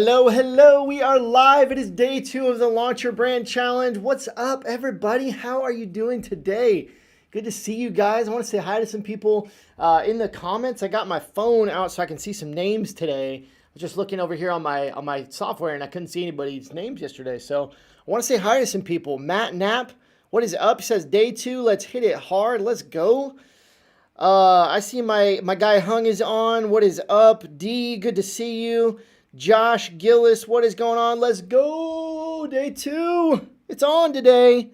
Hello, hello. We are live. It is day 2 of the Launch Your Brand Challenge. What's up, everybody? How are you doing today? Good to see you guys. I want to say hi to some people in the comments. I got my phone out so I can see some names today. I was just looking over here on my software and I couldn't see anybody's names yesterday. So I want to say hi to some people. Matt Knapp, what is up? He says day 2. Let's hit it hard. Let's go. I see my guy Hung is on. What is up? D, good to see you. Josh Gillis, what is going on? Let's go. Day 2. It's on today.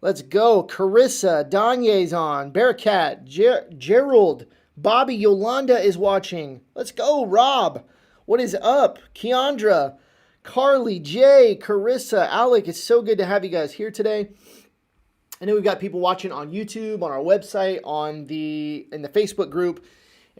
Let's go. Carissa, Danye's on. Bearcat, Gerald, Bobby, Yolanda is watching. Let's go. Rob, what is up? Keandra, Carly, Jay, Carissa, Alec, it's so good to have you guys here today. I know we've got people watching on YouTube, on our website, in the Facebook group,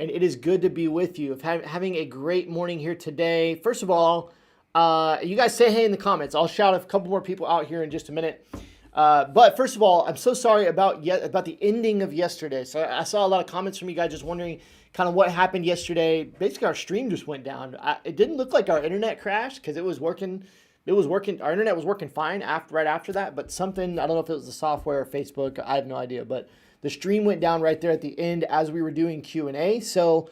and it is good to be with you. Having a great morning here today. First of all, you guys say hey in the comments. I'll shout a couple more people out here in just a minute. But first of all, I'm so sorry about the ending of yesterday. So I saw a lot of comments from you guys just wondering kind of what happened yesterday. Basically, our stream just went down. It didn't look like our internet crashed because it was working. Our internet was working fine right after that, but something, I don't know if it was the software or Facebook, I have no idea, but the stream went down right there at the end as we were doing Q&A. So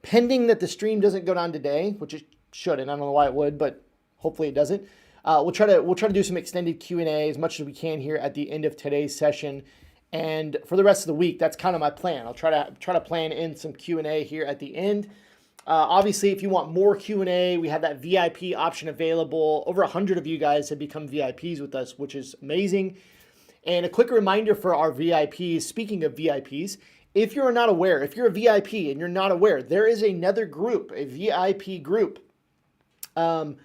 pending that the stream doesn't go down today, which it shouldn't, I don't know why it would, but hopefully it doesn't. We'll try to do some extended Q&A as much as we can here at the end of today's session. And for the rest of the week, that's kind of my plan. I'll try to plan in some Q&A here at the end. Obviously, if you want more Q&A, we have that VIP option available. Over 100 of you guys have become VIPs with us, which is amazing. And a quick reminder for our VIPs, speaking of VIPs, if you're not aware, if you're a VIP and you're not aware, there is another group, a VIP group. And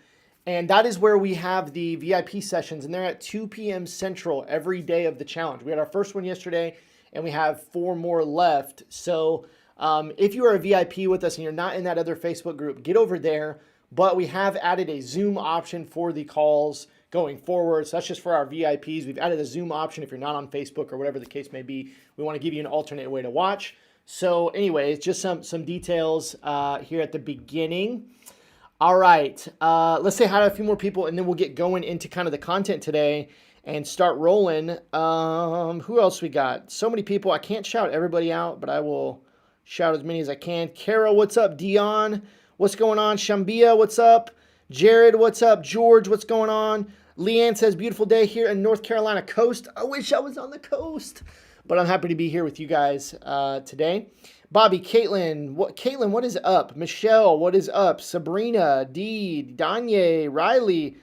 that is where we have the VIP sessions, and they're at 2 p.m. Central every day of the challenge. We had our first one yesterday, and we have 4 more left. So if you are a VIP with us and you're not in that other Facebook group, get over there. But we have added a Zoom option for the calls going forward. So that's just for our VIPs. We've added a Zoom option if you're not on Facebook or whatever the case may be. We want to give you an alternate way to watch. So anyways, just some details here at the beginning. All right, let's say hi to a few more people and then we'll get going into kind of the content today and start rolling. Who else we got? So many people. I can't shout everybody out, but I will shout as many as I can. Kara, what's up? Dion, what's going on? Shambia, what's up? Jared, what's up? George, what's going on? Leanne says, beautiful day here in North Carolina coast. I wish I was on the coast, but I'm happy to be here with you guys today. Bobby, Caitlin, what is up? Michelle, what is up? Sabrina, Dee, Danye, Riley,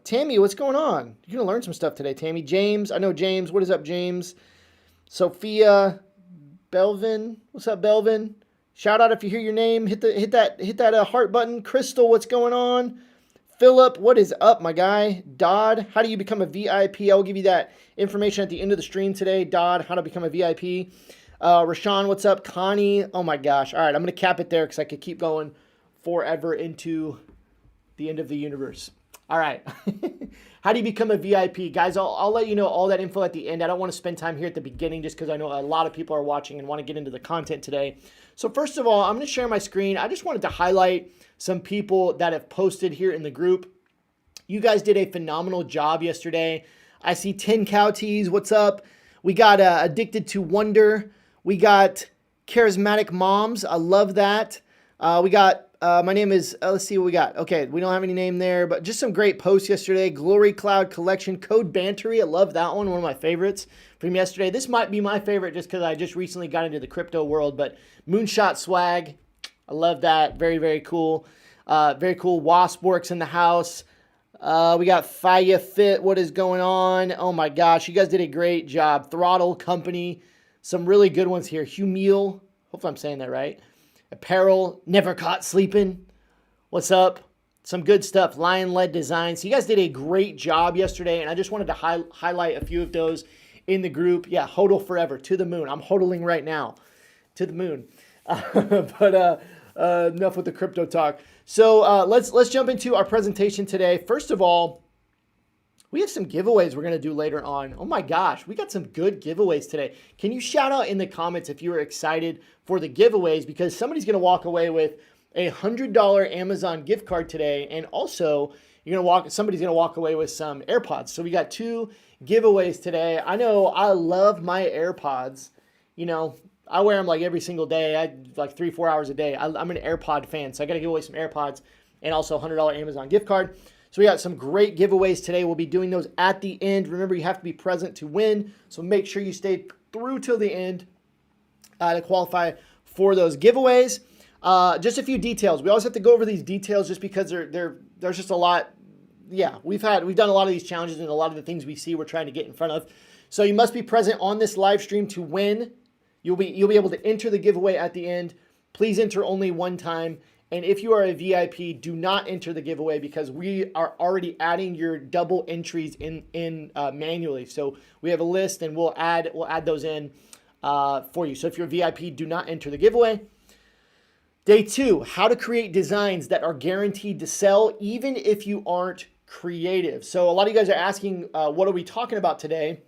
Tammy, what's going on? You're going to learn some stuff today, Tammy. James, I know James. What is up, James? Sophia, Belvin, what's up, Belvin? Shout out if you hear your name. Hit that heart button. Crystal, what's going on? Philip, what is up, my guy? Dodd, how do you become a VIP? I will give you that information at the end of the stream today. Dodd, how to become a VIP. Rashawn, what's up? Connie, oh my gosh. All right, I'm going to cap it there because I could keep going forever into the end of the universe. All right. How do you become a VIP? Guys, I'll let you know all that info at the end. I don't want to spend time here at the beginning just because I know a lot of people are watching and want to get into the content today. So first of all, I'm going to share my screen. I just wanted to highlight some people that have posted here in the group. You guys did a phenomenal job yesterday. I see 10 Cow Teas. What's up? We got Addicted to Wonder. We got Charismatic Moms. I love that. We got my name is, let's see what we got. Okay, we don't have any name there, but just some great posts yesterday. Glory Cloud Collection, Code Bantery. I love that one of my favorites from yesterday. This might be my favorite just because I just recently got into the crypto world, but Moonshot Swag, I love that. Very, very cool. Very cool. Wasp Works in the house. We got Faya Fit. What is going on? Oh my gosh, you guys did a great job. Throttle Company. Some really good ones here. Humil. Hopefully I'm saying that right. Apparel, Never Caught Sleeping. What's up? Some good stuff. Lion Led Design. So you guys did a great job yesterday, and I just wanted to highlight a few of those in the group. Yeah, hodl forever, to the moon. I'm hodling right now, to the moon. But enough with the crypto talk. So let's jump into our presentation today. First of all, we have some giveaways we're going to do later on. Oh my gosh, we got some good giveaways today. Can you shout out in the comments if you are excited for the giveaways? Because somebody's going to walk away with a $100 Amazon gift card today, and also somebody's gonna walk away with some AirPods. So we got 2 giveaways today. I know I love my AirPods. I wear them like every single day. I like 3-4 hours a day. I'm an AirPod fan, so I got to give away some AirPods and also a $100 Amazon gift card. So we got some great giveaways today. We'll be doing those at the end. Remember, you have to be present to win, so make sure you stay through till the end to qualify for those giveaways. Just a few details. We always have to go over these details just because there's just a lot. Yeah, we've done a lot of these challenges, and a lot of the things we see we're trying to get in front of. So you must be present on this live stream to win. You'll be able to enter the giveaway at the end. Please enter only one time. And if you are a VIP, do not enter the giveaway because we are already adding your double entries in manually. So we have a list, and we'll add those in for you. So if you're a VIP, do not enter the giveaway. Day 2, how to create designs that are guaranteed to sell even if you aren't creative. So a lot of you guys are asking, what are we talking about today?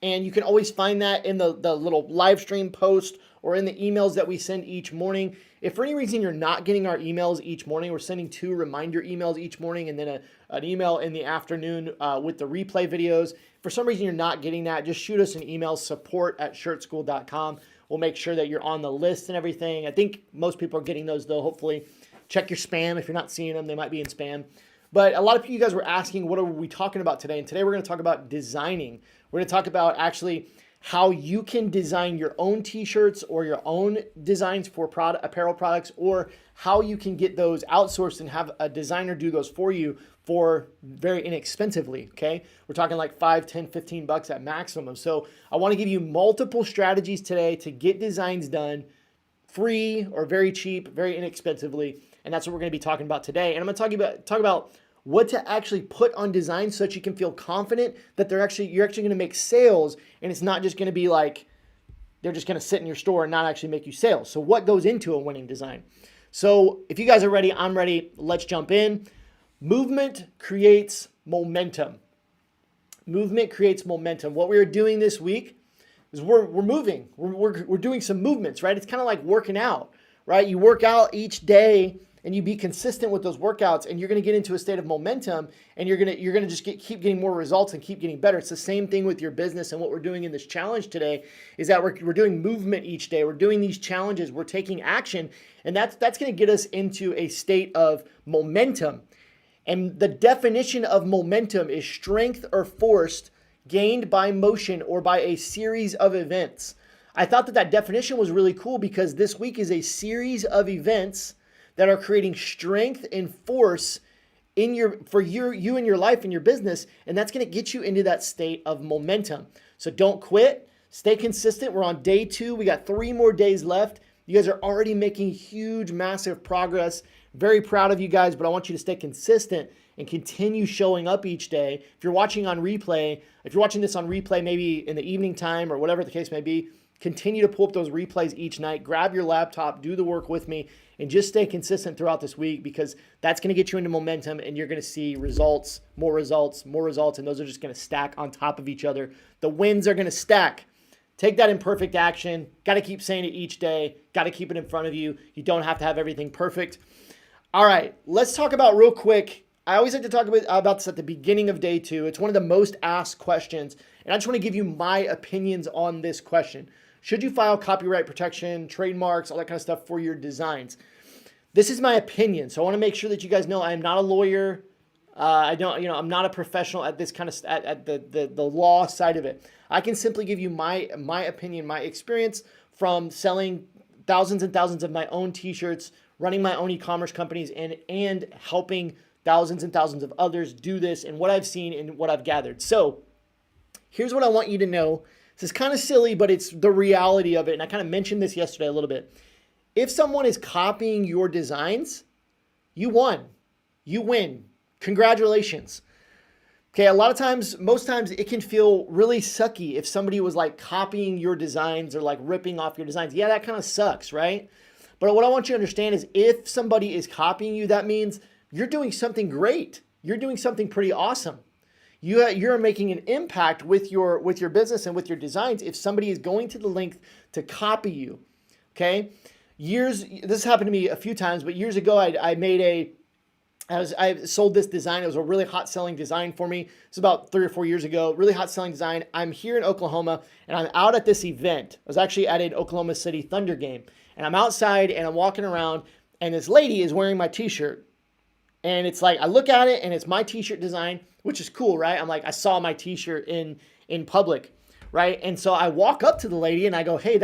And you can always find that in the little live stream post or in the emails that we send each morning. If for any reason you're not getting our emails each morning, we're sending 2 reminder emails each morning and then an email in the afternoon with the replay videos. For some reason you're not getting that, just shoot us an email, support@shirtschool.com. We'll make sure that you're on the list and everything. I think most people are getting those though, hopefully. Check your spam. If you're not seeing them, they might be in spam. But a lot of you guys were asking, what are we talking about today? And today we're going to talk about designing. We're going to talk about actually how you can design your own t-shirts or your own designs for apparel products, or how you can get those outsourced and have a designer do those for you for very inexpensively, okay? We're talking like $5, $10, $15 at maximum. So I want to give you multiple strategies today to get designs done free or very cheap, very inexpensively. And that's what we're going to be talking about today. And I'm going to talk about what to actually put on designs so that you can feel confident that you're actually going to make sales, and it's not just going to be like they're just going to sit in your store and not actually make you sales. So what goes into a winning design? So if you guys are ready, I'm ready. Let's jump in. Movement creates momentum. Movement creates momentum. What we are doing this week is we're moving. We're doing some movements, right? It's kind of like working out, right? You work out each day, and you be consistent with those workouts, and you're going to get into a state of momentum, and you're going to just keep getting more results and keep getting better. It's the same thing with your business. And what we're doing in this challenge today is that we're doing movement each day. We're doing these challenges. We're taking action, and that's going to get us into a state of momentum. And the definition of momentum is strength or force gained by motion or by a series of events. I thought that definition was really cool because this week is a series of events that are creating strength and force for you in your life and your business, and that's going to get you into that state of momentum. So don't quit. Stay consistent. We're on day 2. We got 3 more days left. You guys are already making huge, massive progress. Very proud of you guys, but I want you to stay consistent and continue showing up each day. If you're watching this on replay, maybe in the evening time or whatever the case may be, continue to pull up those replays each night. Grab your laptop, do the work with me, and just stay consistent throughout this week, because that's going to get you into momentum, and you're going to see results, more results, and those are just going to stack on top of each other. The wins are going to stack. Take that imperfect action. Got to keep saying it each day. Got to keep it in front of you. You don't have to have everything perfect. All right, let's talk about real quick. I always like to talk about this at the beginning of day 2. It's one of the most asked questions, and I just want to give you my opinions on this question. Should you file copyright protection, trademarks, all that kind of stuff for your designs? This is my opinion, so I want to make sure that you guys know I am not a lawyer. I'm not a professional at this kind of at the law side of it. I can simply give you my opinion, my experience from selling thousands and thousands of my own t-shirts, running my own e-commerce companies, and helping thousands and thousands of others do this, and what I've seen and what I've gathered. So here's what I want you to know. This is kind of silly, but it's the reality of it. And I kind of mentioned this yesterday a little bit. If someone is copying your designs, you won. You win. Congratulations. Okay, most times it can feel really sucky if somebody was like copying your designs or like ripping off your designs. Yeah, that kind of sucks, right? But what I want you to understand is if somebody is copying you, that means you're doing something great. You're doing something pretty awesome. You're making an impact with your business and with your designs if somebody is going to the length to copy you, okay? this happened to me a few times, but years ago I sold this design. It was a really hot selling design for me. It's about 3 or 4 years ago. Really hot selling design. I'm here in Oklahoma and I'm out at this event. I was actually at an Oklahoma City Thunder game, and I'm outside and I'm walking around, and this lady is wearing my t-shirt. And it's like, I look at it and it's my t-shirt design, which is cool, right? I'm like, I saw my t-shirt in public, right? And so I walk up to the lady and I go, hey,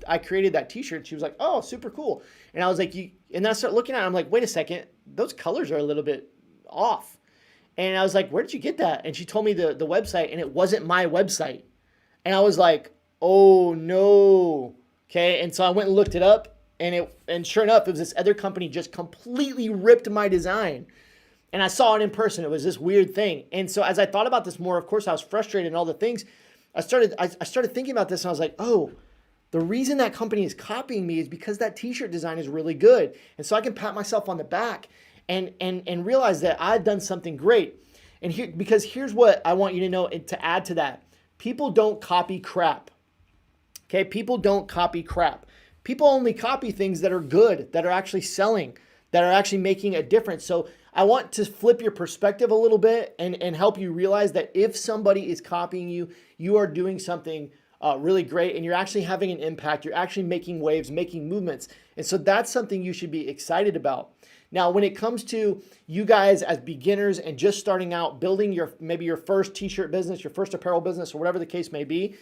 I created that t-shirt. She was like, oh, super cool. And I was like, and then I start looking at it. I'm like, wait a second, those colors are a little bit off. And I was like, where did you get that? And she told me the website, and it wasn't my website. And I was like, oh no. Okay. And so I went and looked it up, and sure enough, it was this other company just completely ripped my design. And I saw it in person. It was this weird thing. And so as I thought about this more, of course, I was frustrated and all the things. I started thinking about this, and I was like, oh, the reason that company is copying me is because that t-shirt design is really good. And so I can pat myself on the back and realize that I've done something great. And because here's what I want you to know, and to add to that, people don't copy crap. Okay, people don't copy crap. People only copy things that are good, that are actually selling, that are actually making a difference. So I want to flip your perspective a little bit and help you realize that if somebody is copying you, you are doing something really great, and you're actually having an impact. You're actually making waves, making movements. And so that's something you should be excited about. Now, when it comes to you guys as beginners and just starting out, building maybe your first t-shirt business, your first apparel business, or whatever the case may be,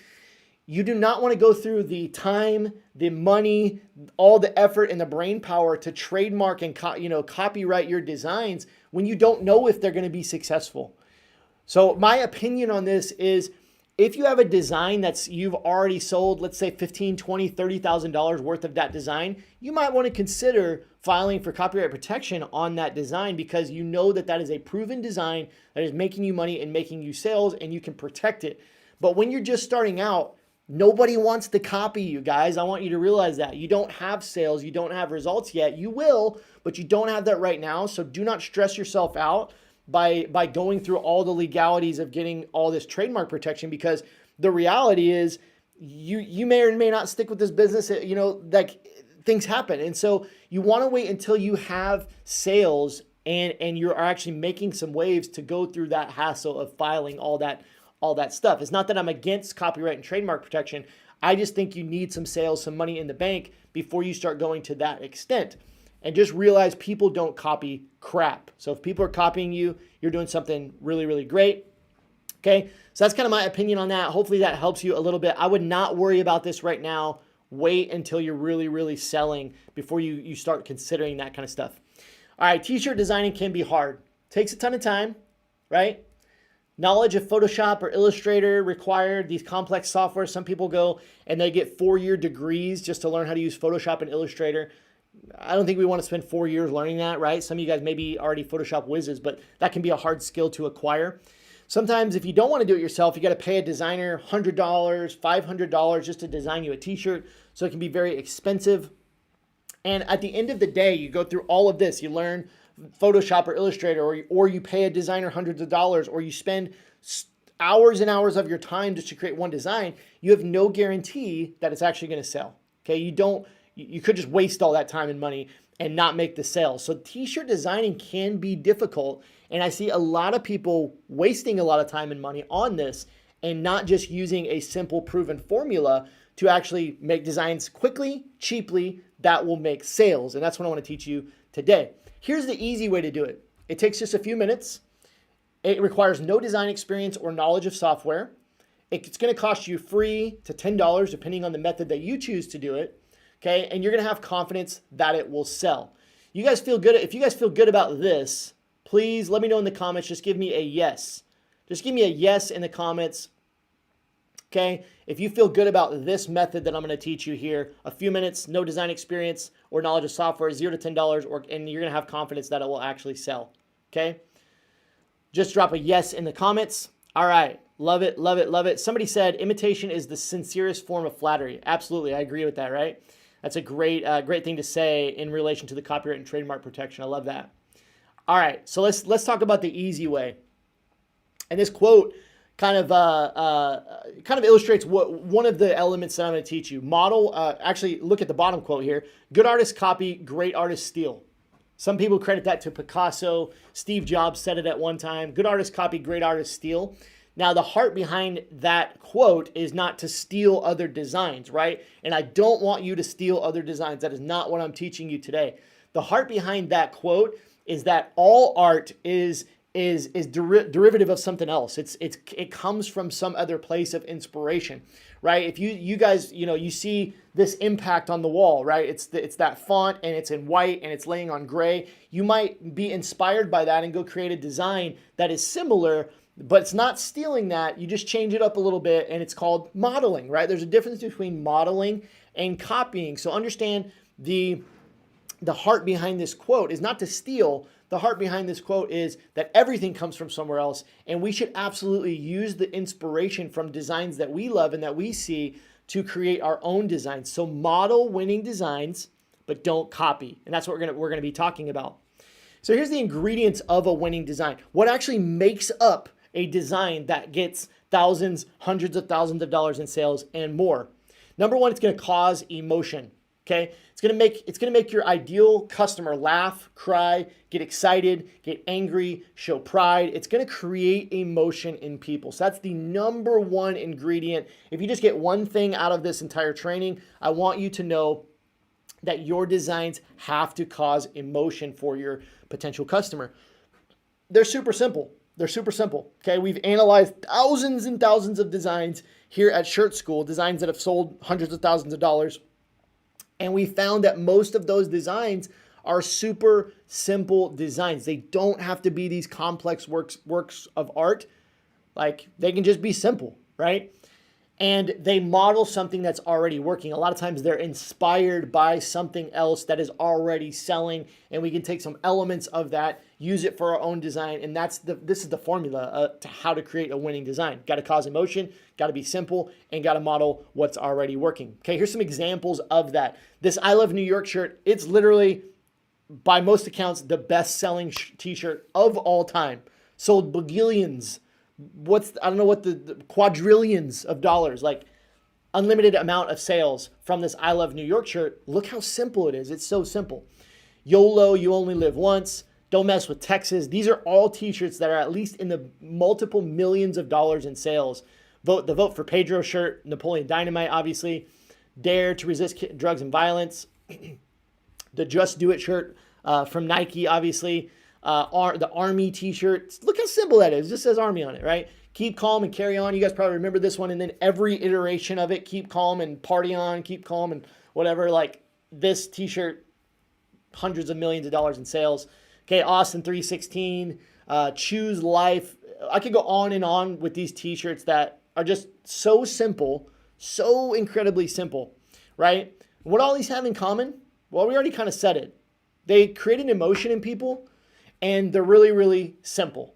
you do not want to go through the time, the money, all the effort and the brain power to trademark and copyright your designs when you don't know if they're going to be successful. So my opinion on this is, if you have a design that's you've already sold, let's say $15,000, $20,000, $30,000 worth of that design, you might want to consider filing for copyright protection on that design, because you know that that is a proven design that is making you money and making you sales, and you can protect it. But when you're just starting out, nobody wants to copy you, guys. I want you to realize that. You don't have sales. You don't have results yet. You will, but you don't have that right now. So do not stress yourself out by going through all the legalities of getting all this trademark protection, because the reality is you may or may not stick with this business. Like, things happen. And so you want to wait until you have sales and you're actually making some waves to go through that hassle of filing all that stuff. It's not that I'm against copyright and trademark protection. I just think you need some sales, some money in the bank before you start going to that extent. And just realize people don't copy crap. So if people are copying you, you're doing something really, really great. Okay, so that's kind of my opinion on that. Hopefully that helps you a little bit. I would not worry about this right now. Wait until you're really, really selling before you start considering that kind of stuff. All right, t-shirt designing can be hard. Takes a ton of time, right? Knowledge of Photoshop or Illustrator required, these complex software. Some people go and they get 4-year degrees just to learn how to use Photoshop and Illustrator. I don't think we want to spend 4 years learning that, right? Some of you guys may be already Photoshop whizzes, but that can be a hard skill to acquire. Sometimes if you don't want to do it yourself, you got to pay a designer $100, $500 just to design you a t-shirt. So it can be very expensive. And at the end of the day, you go through all of this. You learn Photoshop or Illustrator, or you pay a designer hundreds of dollars, or you spend hours and hours of your time just to create one design. You have no guarantee that it's actually going to sell. Okay, you could just waste all that time and money and not make the sale. So t-shirt designing can be difficult, and I see a lot of people wasting a lot of time and money on this and not just using a simple proven formula to actually make designs quickly, cheaply, that will make sales. And that's what I want to teach you today. Here's the easy way to do it. It takes just a few minutes. It requires no design experience or knowledge of software. It's going to cost you free to $10 depending on the method that you choose to do it. Okay, and you're going to have confidence that it will sell. You guys feel good? If you guys feel good about this, please let me know in the comments. Just give me a yes. Just give me a yes in the comments. Okay, if you feel good about this method that I'm going to teach you here, a few minutes, no design experience or knowledge of software, $0 to $10, and you're going to have confidence that it will actually sell. Okay, just drop a yes in the comments. All right, love it, love it, love it. Somebody said imitation is the sincerest form of flattery. Absolutely, I agree with that, right? That's a great thing to say in relation to the copyright and trademark protection. I love that. All right, so let's talk about the easy way. And this quote kind of illustrates what one of the elements that I'm going to teach you. Model. Actually, look at the bottom quote here. Good artists copy, great artists steal. Some people credit that to Picasso. Steve Jobs said it at one time. Good artists copy, great artists steal. Now, the heart behind that quote is not to steal other designs, right? And I don't want you to steal other designs. That is not what I'm teaching you today. The heart behind that quote is that all art is derivative of something else. It comes from some other place of inspiration, right? If you guys, you see this impact on the wall, right? It's that font and it's in white and it's laying on gray. You might be inspired by that and go create a design that is similar, but it's not stealing that. You just change it up a little bit and it's called modeling, right? There's a difference between modeling and copying. So understand the heart behind this quote is not to steal. The heart behind this quote is that everything comes from somewhere else, and we should absolutely use the inspiration from designs that we love and that we see to create our own designs. So model winning designs, but don't copy. And that's what we're gonna be talking about. So here's the ingredients of a winning design. What actually makes up a design that gets thousands, hundreds of thousands of dollars in sales and more? Number one, it's gonna cause emotion. Okay, it's gonna make your ideal customer laugh, cry, get excited, get angry, show pride. It's gonna create emotion in people. So that's the number one ingredient. If you just get one thing out of this entire training, I want you to know that your designs have to cause emotion for your potential customer. They're super simple. Okay, we've analyzed thousands and thousands of designs here at Shirt School, designs that have sold hundreds of thousands of dollars. And we found that most of those designs are super simple designs. They don't have to be these complex works of art. Like, they can just be simple, right? And they model something that's already working. A lot of times they're inspired by something else that is already selling, and we can take some elements of that, use it for our own design, and this is the formula to how to create a winning design. Got to cause emotion, got to be simple, and got to model what's already working. Okay, here's some examples of that. This I Love New York shirt, it's literally, by most accounts, the best-selling t-shirt of all time. Sold bagillions. I don't know what the quadrillions of dollars, like unlimited amount of sales from this I Love New York shirt. Look how simple it is. It's so simple. YOLO, you only live once. Don't mess with Texas. These are all t-shirts that are at least in the multiple millions of dollars in sales. The Vote for Pedro shirt, Napoleon Dynamite, obviously. Dare to Resist Drugs and Violence. The Just Do It shirt from Nike, obviously. The Army t-shirt. Look how simple that is. It just says Army on it, right? Keep calm and carry on. You guys probably remember this one. And then every iteration of it, keep calm and party on, keep calm and whatever. Like this t-shirt, hundreds of millions of dollars in sales. Okay, Austin 316, Choose Life. I could go on and on with these t-shirts that are just so simple, so incredibly simple, right? What all these have in common? Well, we already kind of said it. They create an emotion in people, and they're really, really simple,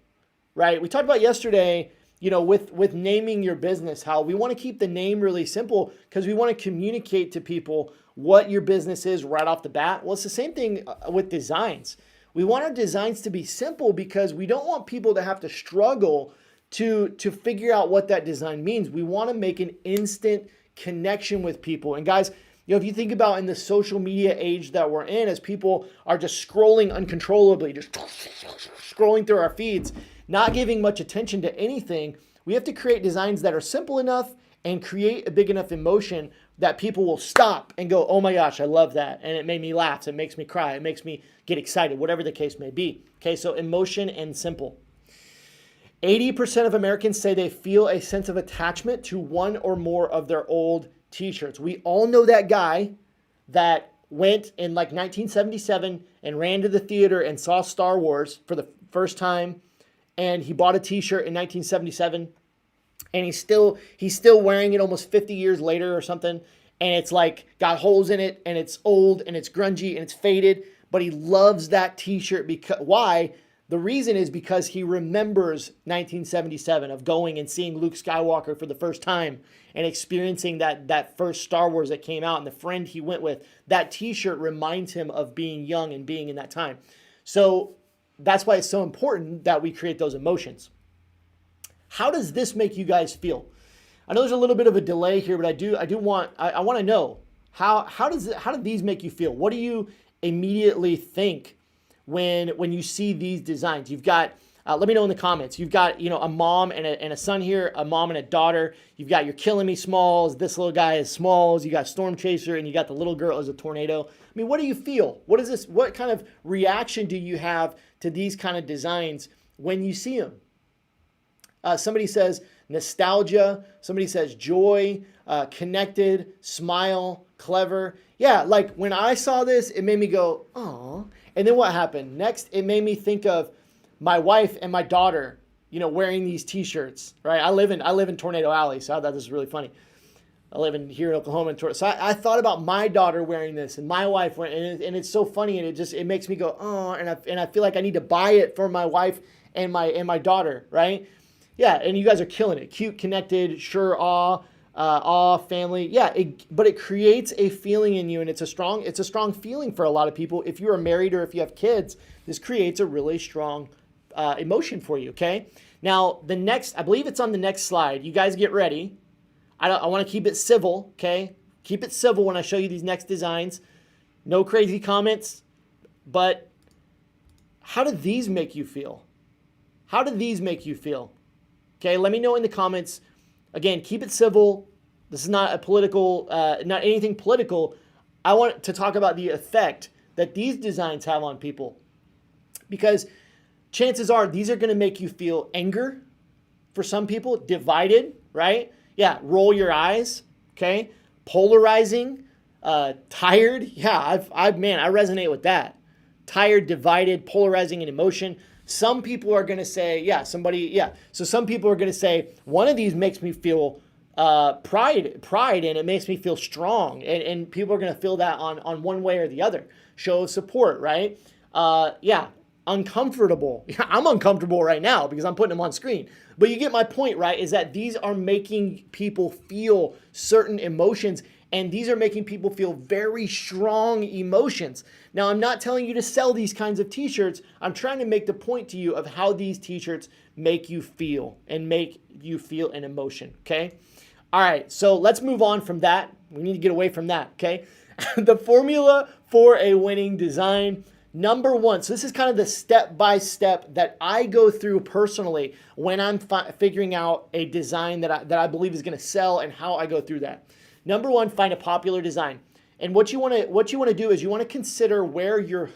right? We talked about yesterday, with naming your business, how we want to keep the name really simple because we want to communicate to people what your business is right off the bat. Well, it's the same thing with designs. We want our designs to be simple because we don't want people to have to struggle to figure out what that design means. We want to make an instant connection with people. And guys, if you think about in the social media age that we're in, as people are just scrolling uncontrollably, just scrolling through our feeds, not giving much attention to anything, we have to create designs that are simple enough and create a big enough emotion that people will stop and go, oh my gosh, I love that. And it made me laugh. It makes me cry. It makes me get excited, whatever the case may be. Okay, so emotion and simple. 80% of Americans say they feel a sense of attachment to one or more of their old t-shirts. We all know that guy that went in like 1977 and ran to the theater and saw Star Wars for the first time, and he bought a t-shirt in 1977, and he's still wearing it almost 50 years later or something, and it's like got holes in it, and it's old, and it's grungy, and it's faded, but he loves that t-shirt. Because why? The reason is because he remembers 1977 of going and seeing Luke Skywalker for the first time and experiencing that first Star Wars that came out and the friend he went with. That t-shirt reminds him of being young and being in that time. So that's why it's so important that we create those emotions. How does this make you guys feel? I know there's a little bit of a delay here, but I want to know how do these make you feel? What do you immediately think when you see these designs? You've got let me know in the comments. You've got a mom and a son here, a mom and a daughter. You've got your Killing Me Smalls. This little guy is Smalls. You got Storm Chaser, and you got the little girl as a tornado. I mean, what do you feel? What is this? What kind of reaction do you have to these kind of designs when you see them? Somebody says nostalgia. Somebody says joy, connected, smile, clever. Yeah, like when I saw this, it made me go, "Aw." And then what happened? Next, it made me think of my wife and my daughter, wearing these t-shirts, right? I live in Tornado Alley, so I thought this was really funny. I live here in Oklahoma. So I thought about my daughter wearing this and my wife wearing, and it's so funny, and it makes me go, oh, and I feel like I need to buy it for my wife and my daughter, right? Yeah, and you guys are killing it. Cute, connected, sure, awe, family. Yeah, but it creates a feeling in you, and it's a strong feeling for a lot of people. If you are married or if you have kids, this creates a really strong emotion for you, okay? Now, I believe it's on the next slide. You guys get ready. I want to keep it civil, okay? Keep it civil when I show you these next designs. No crazy comments, but how do these make you feel? How do these make you feel? Okay, let me know in the comments. Again, keep it civil. This is not a political, not anything political. I want to talk about the effect that these designs have on people, because chances are these are going to make you feel anger for some people, divided, right? Yeah, roll your eyes, okay? Polarizing, tired. Yeah, I resonate with that. Tired, divided, polarizing in emotion. Some people are going to say, So some people are going to say, one of these makes me feel pride, and it makes me feel strong. And people are going to feel that on one way or the other. Show of support, right? Uncomfortable. I'm uncomfortable right now because I'm putting them on screen. But you get my point, right? Is that these are making people feel certain emotions, and these are making people feel very strong emotions. Now, I'm not telling you to sell these kinds of t-shirts. I'm trying to make the point to you of how these t-shirts make you feel and make you feel an emotion, okay? All right, so let's move on from that. We need to get away from that, okay? The formula for a winning design. Number one, so this is kind of the step-by-step that I go through personally when I'm figuring out a design that I believe is going to sell, and how I go through that. Number one, find a popular design. And what you want to do is you want to consider where your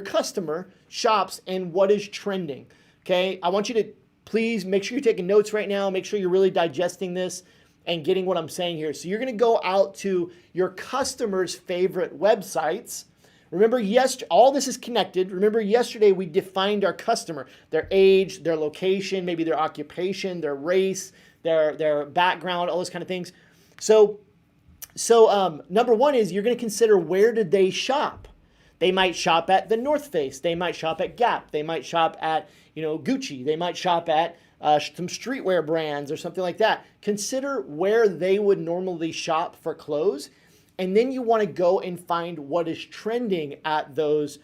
customer shops and what is trending. Okay? I want you to please make sure you're taking notes right now. Make sure you're really digesting this and getting what I'm saying here. So you're going to go out to your customers' favorite websites. Remember, all this is connected. Remember, yesterday we defined our customer, their age, their location, maybe their occupation, their race, their background, all those kind of things. So number one is you're going to consider, where did they shop? They might shop at the North Face. They might shop at Gap. They might shop at Gucci. They might shop at some streetwear brands or something like that. Consider where they would normally shop for clothes. And then you want to go and find what is trending at those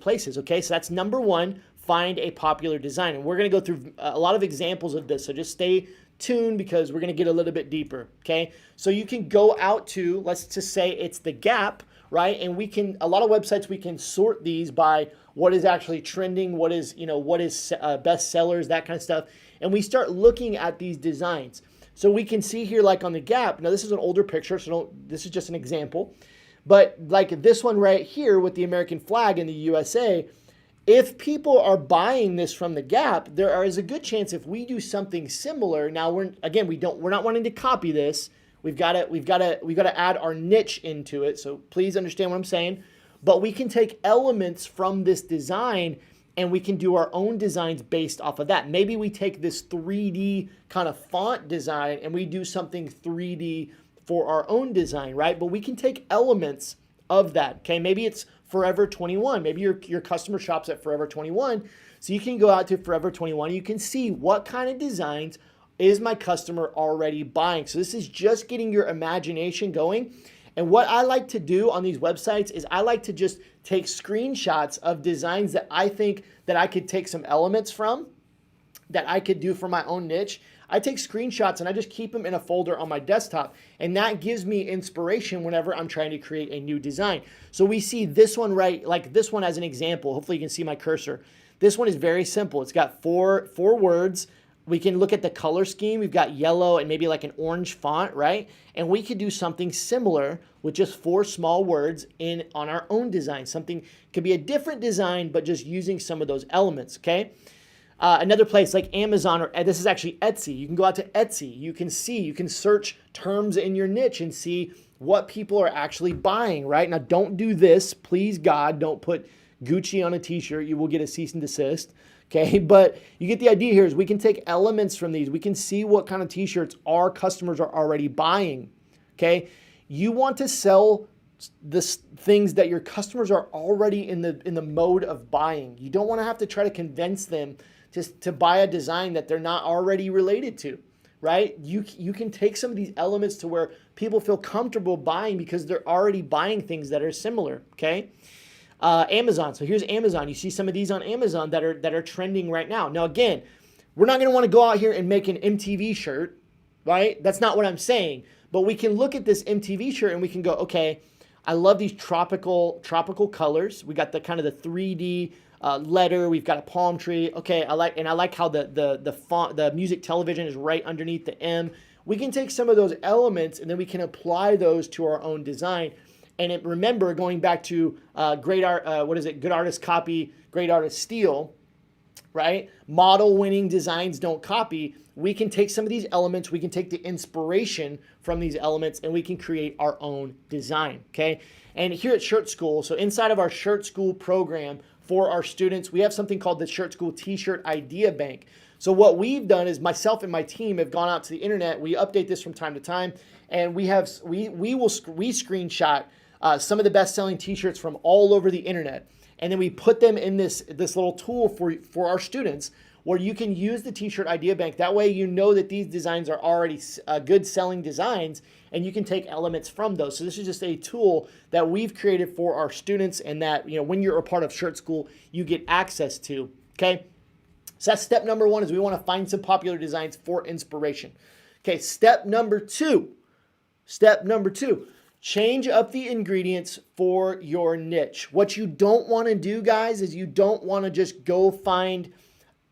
places, okay? So that's number one, find a popular design. And we're going to go through a lot of examples of this, so just stay tuned because we're going to get a little bit deeper, okay? So you can go out to, let's just say it's the Gap, right? And a lot of websites, we can sort these by what is actually trending, what is best sellers, that kind of stuff. And we start looking at these designs. So we can see here, like on the Gap, now this is an older picture, so this is just an example, but like this one right here with the American flag in the USA, if people are buying this from the Gap, there is a good chance if we do something similar. Now we're not wanting to copy this. We've got to add our niche into it. So please understand what I'm saying. But we can take elements from this design and we can do our own designs based off of that. Maybe we take this 3D kind of font design and we do something 3D for our own design, right? But we can take elements of that, okay? Maybe it's Forever 21. Maybe your customer shops at Forever 21. So you can go out to Forever 21. You can see what kind of designs is my customer already buying. So this is just getting your imagination going. And what I like to do on these websites is I like to just take screenshots of designs that I think that I could take some elements from that I could do for my own niche, I take screenshots and I just keep them in a folder on my desktop. And that gives me inspiration whenever I'm trying to create a new design. So we see this one, right? Like this one as an example. Hopefully you can see my cursor. This one is very simple. It's got four words. We can look at the color scheme. We've got yellow and maybe like an orange font, right? And we could do something similar with just 4 small words on our own design. Something could be a different design, but just using some of those elements, okay? Another place like Amazon, or this is actually Etsy. You can go out to Etsy. You can search terms in your niche and see what people are actually buying, right? Now, don't do this. Please, God, don't put Gucci on a t-shirt. You will get a cease and desist, okay? But you get the idea here is we can take elements from these. We can see what kind of t-shirts our customers are already buying, okay? You want to sell things that your customers are already in the mode of buying. You don't want to have to try to convince them to buy a design that they're not already related to, right? You can take some of these elements to where people feel comfortable buying because they're already buying things that are similar, okay? Amazon. So here's Amazon. You see some of these on Amazon that are trending right now. Now, again, we're not going to want to go out here and make an MTV shirt, right? That's not what I'm saying. But we can look at this MTV shirt and we can go, okay, I love these tropical colors. We got the kind of the 3D letter. We've got a palm tree. Okay, I like how the font, the music television is right underneath the M. We can take some of those elements and then we can apply those to our own design. And remember, going back to good artists copy, great artists steal, right? Model winning designs don't copy. We can take some of these elements, we can take the inspiration from these elements, and we can create our own design, okay? And here at Shirt School, so inside of our Shirt School program for our students, we have something called the Shirt School T-Shirt Idea Bank. So what we've done is myself and my team have gone out to the internet. We update this from time to time, and we screenshot some of the best-selling T-shirts from all over the internet, and then we put them in this little tool for our students where you can use the T-shirt idea bank. That way you know that these designs are already good selling designs and you can take elements from those. So this is just a tool that we've created for our students and that, when you're a part of Shirt School, you get access to, okay? So that's step number 1 is we want to find some popular designs for inspiration. Okay, step number 2, change up the ingredients for your niche. What you don't want to do, guys, is you don't want to just go find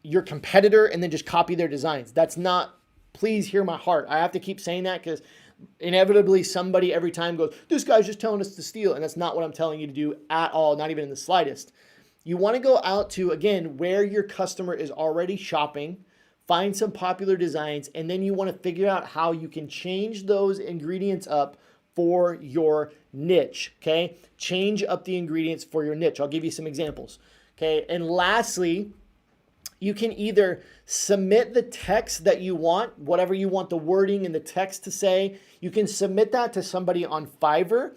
your competitor and then just copy their designs. That's not, please hear my heart. I have to keep saying that because inevitably somebody every time goes, this guy's just telling us to steal. And that's not what I'm telling you to do at all, not even in the slightest. You want to go out to, again, where your customer is already shopping, find some popular designs, and then you want to figure out how you can change those ingredients up for your niche, okay? Change up the ingredients for your niche. I'll give you some examples, okay? And lastly, you can either submit the text that you want, whatever you want the wording and the text to say. You can submit that to somebody on Fiverr.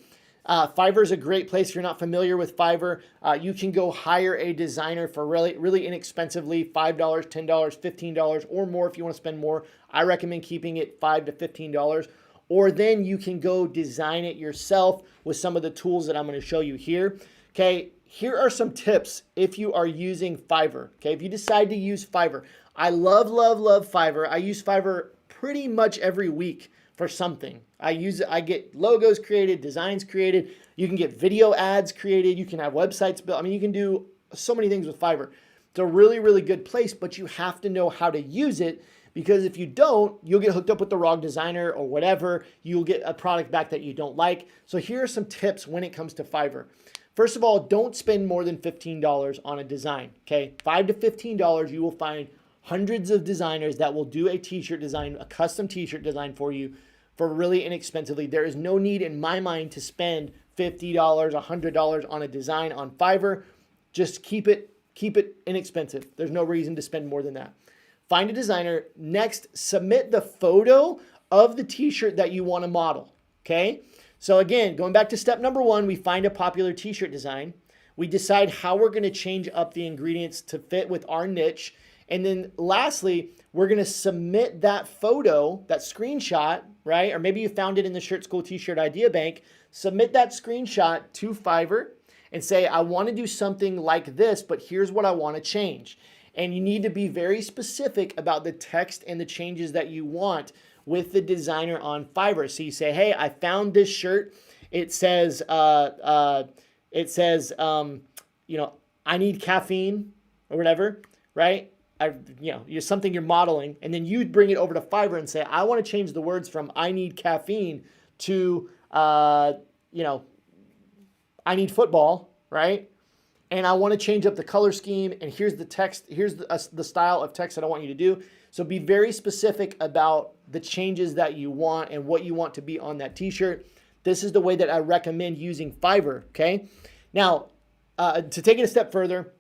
Fiverr is a great place if you're not familiar with Fiverr. You can go hire a designer for really, really inexpensively, $5, $10, $15 or more if you want to spend more. I recommend keeping it $5 to $15. Or then you can go design it yourself with some of the tools that I'm going to show you here. Okay, here are some tips if you are using Fiverr. Okay, if you decide to use Fiverr. I love Fiverr. I use Fiverr pretty much every week for something. I get logos created, designs created. You can get video ads created. You can have websites built. I mean, you can do so many things with Fiverr. It's a really, really good place, but you have to know how to use it. Because if you don't, you'll get hooked up with the wrong designer or whatever. You'll get a product back that you don't like. So here are some tips when it comes to Fiverr. First of all, don't spend more than $15 on a design, okay? $5 to $15, you will find hundreds of designers that will do a t-shirt design, a custom t-shirt design for you for really inexpensively. There is no need in my mind to spend $50, $100 on a design on Fiverr. Just keep it inexpensive. There's no reason to spend more than that. Find a designer. Next, submit the photo of the t-shirt that you want to model, okay? So again, going back to step number 1, we find a popular t-shirt design. We decide how we're going to change up the ingredients to fit with our niche. And then lastly, we're going to submit that photo, that screenshot, right? Or maybe you found it in the Shirt School T-shirt idea bank. Submit that screenshot to Fiverr and say, I want to do something like this, but here's what I want to change. And you need to be very specific about the text and the changes that you want with the designer on Fiverr. So you say, hey, I found this shirt. It says, you know, I need caffeine or whatever, right? You're something you're modeling, and then you bring it over to Fiverr and say, I want to change the words from I need caffeine to, I need football, right? And I want to change up the color scheme, and here's the text, here's the style of text that I want you to do. So be very specific about the changes that you want and what you want to be on that t-shirt. This is the way that I recommend using Fiverr, okay? Now, to take it a step further,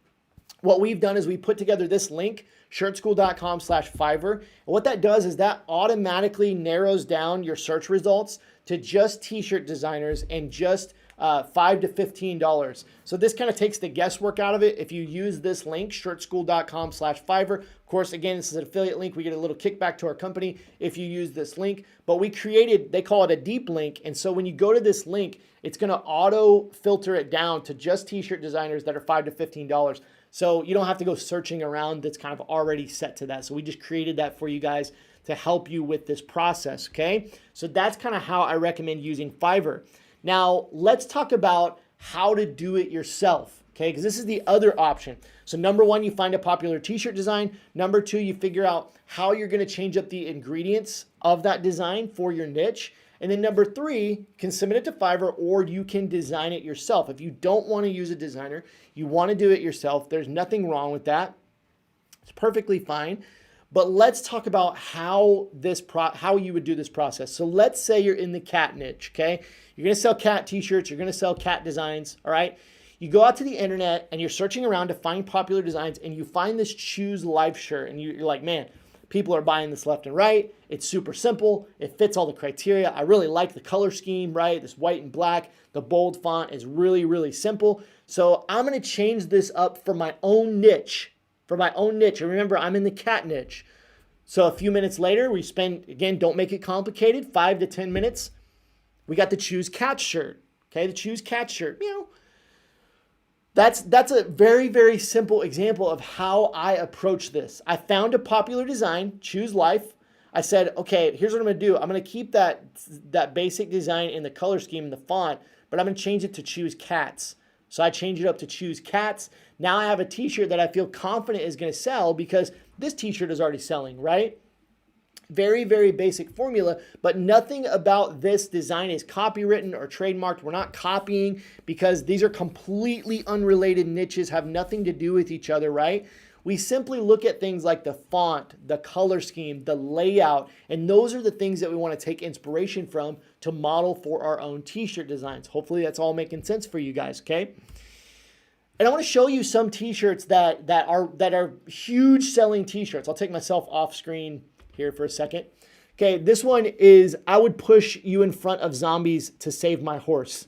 what we've done is we put together this link, shirtschool.com/Fiverr. And what that does is that automatically narrows down your search results to just t-shirt designers and just $5 to $15. So this kind of takes the guesswork out of it. If you use this link, shirtschool.com/Fiverr. Of course, again, this is an affiliate link. We get a little kickback to our company if you use this link. But we created, they call it a deep link. And so when you go to this link, it's going to auto filter it down to just t-shirt designers that are $5 to $15. So you don't have to go searching around. That's kind of already set to that. So we just created that for you guys to help you with this process, okay? So that's kind of how I recommend using Fiverr. Now, let's talk about how to do it yourself, okay? Because this is the other option. So number one, you find a popular t-shirt design. Number two, you figure out how you're going to change up the ingredients of that design for your niche. And then number three, you can submit it to Fiverr, or you can design it yourself. If you don't want to use a designer, you want to do it yourself, there's nothing wrong with that. It's perfectly fine. But let's talk about how you would do this process. So let's say you're in the cat niche, okay? You're going to sell cat t-shirts. You're going to sell cat designs, all right? You go out to the internet and you're searching around to find popular designs, and you find this Choose Life shirt, and you're like, man, people are buying this left and right. It's super simple. It fits all the criteria. I really like the color scheme, right? This white and black. The bold font is really, really simple. So I'm going to change this up for my own niche. And remember, I'm in the cat niche. So a few minutes later, we spend, again, don't make it complicated, 5 to 10 minutes. We got the Choose Cat shirt. Okay, the Choose Cat shirt. That's a very, very simple example of how I approach this. I found a popular design, Choose Life. I said, okay, here's what I'm going to do. I'm going to keep that basic design in the color scheme and the font, but I'm going to change it to Choose Cats. So I changed it up to Choose Cats. Now I have a t-shirt that I feel confident is going to sell because this t-shirt is already selling, right? Very, very basic formula, but nothing about this design is copywritten or trademarked. We're not copying because these are completely unrelated niches, have nothing to do with each other, right? We simply look at things like the font, the color scheme, the layout, and those are the things that we want to take inspiration from to model for our own t-shirt designs. Hopefully that's all making sense for you guys, okay? And I want to show you some t-shirts that are huge selling t-shirts. I'll take myself off screen here for a second. Okay, this one is, I would push you in front of zombies to save my horse.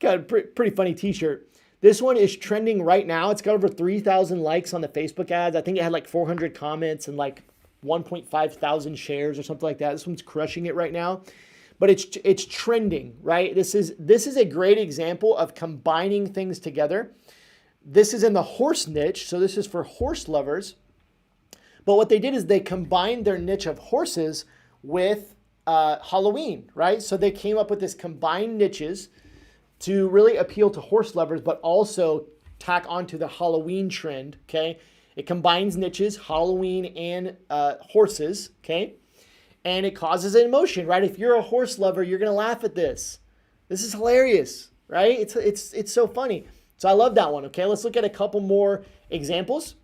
Got a pretty funny t-shirt. This one is trending right now. It's got over 3,000 likes on the Facebook ads. I think it had like 400 comments and like 1.5 thousand shares or something like that. This one's crushing it right now. But it's trending, right? This is a great example of combining things together. This is in the horse niche, so this is for horse lovers. But what they did is they combined their niche of horses with Halloween, right? So they came up with this combined niches to really appeal to horse lovers, but also tack onto the Halloween trend, okay? It combines niches, Halloween and horses, okay? And it causes an emotion, right? If you're a horse lover, you're gonna laugh at this. This is hilarious, right? It's so funny. So I love that one, okay? Let's look at a couple more examples.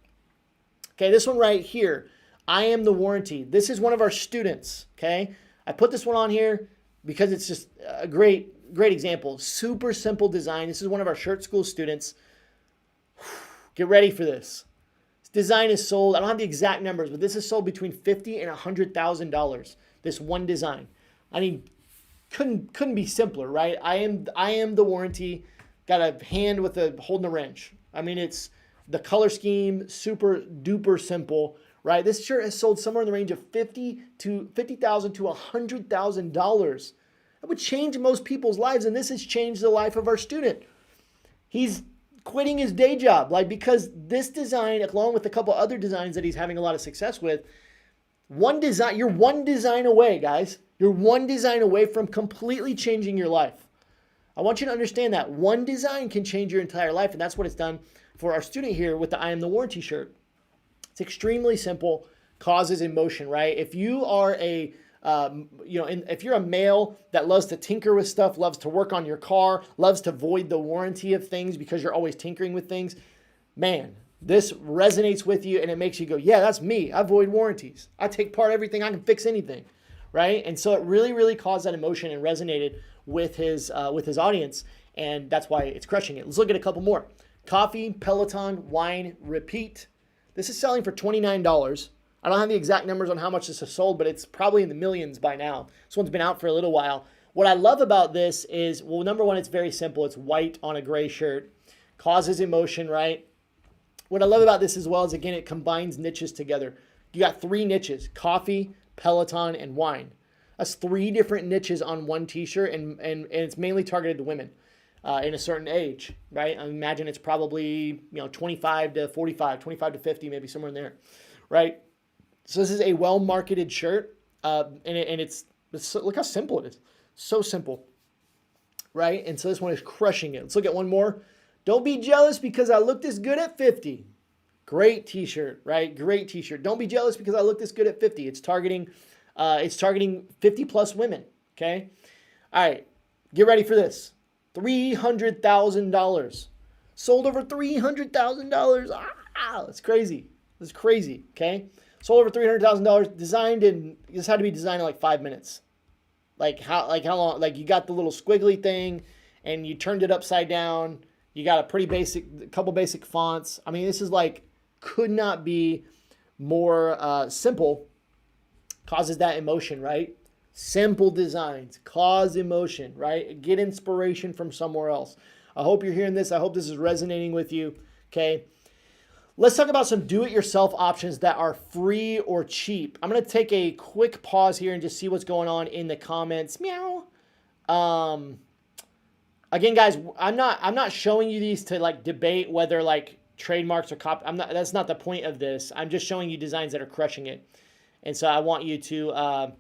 Okay, this one right here, I am the warranty. This is one of our students, okay? I put this one on here because it's just a great example. Super simple design. This is one of our Shirt School students. Get ready for this. This design is sold, I don't have the exact numbers, but this is sold between $50,000 and $100,000, this one design. I mean, couldn't be simpler, right? I am the warranty, got a hand with a holding a wrench. I mean, it's the color scheme, super duper simple, right? This shirt has sold somewhere in the range of $50,000 to $100,000. That would change most people's lives, and this has changed the life of our student. He's quitting his day job. Like, because this design, along with a couple other designs that he's having a lot of success with, you're one design away, guys. You're one design away from completely changing your life. I want you to understand that one design can change your entire life, and that's what it's done for our student here with the I Am the Warranty shirt. It's extremely simple, causes emotion, right? If you are if you're a male that loves to tinker with stuff, loves to work on your car, loves to void the warranty of things because you're always tinkering with things, man, this resonates with you and it makes you go, yeah, that's me. I void warranties. I take apart everything. I can fix anything, right? And so it really, really caused that emotion and resonated with his audience, and that's why it's crushing it. Let's look at a couple more. Coffee, Peloton, wine, repeat. This is selling for $29. I don't have the exact numbers on how much this has sold, but it's probably in the millions by now. This one's been out for a little while. What I love about this is, well, number one, it's very simple. It's white on a gray shirt. Causes emotion, right? What I love about this as well is, again, it combines niches together. You got 3 niches: coffee, Peloton, and wine. That's 3 different niches on one t-shirt, and it's mainly targeted to women in a certain age, right? I imagine it's probably 25 to 45, 25 to 50, maybe somewhere in there, right? So this is a well-marketed shirt, and it's look how simple it is. So simple, right? And so this one is crushing it. Let's look at one more. Don't be jealous because I look this good at 50. Great t-shirt, right? Great t-shirt. Don't be jealous because I look this good at 50. It's targeting 50 plus women, okay? All right, get ready for this. $300,000. Sold over $300,000. That's crazy. That's crazy, okay? Sold over $300,000, designed in, this had to be designed in like 5 minutes. Like how long? Like, you got the little squiggly thing and you turned it upside down. You got a couple basic fonts. I mean, this is like, could not be more simple. Causes that emotion, right? Simple designs cause emotion, right? Get inspiration from somewhere else. I hope you're hearing this. I hope this is resonating with you, okay? Let's talk about some do-it-yourself options that are free or cheap. I'm going to take a quick pause here and just see what's going on in the comments. Meow. Again, guys, I'm not showing you these to like debate whether like trademarks or copy. That's not the point of this. I'm just showing you designs that are crushing it. And so I want you to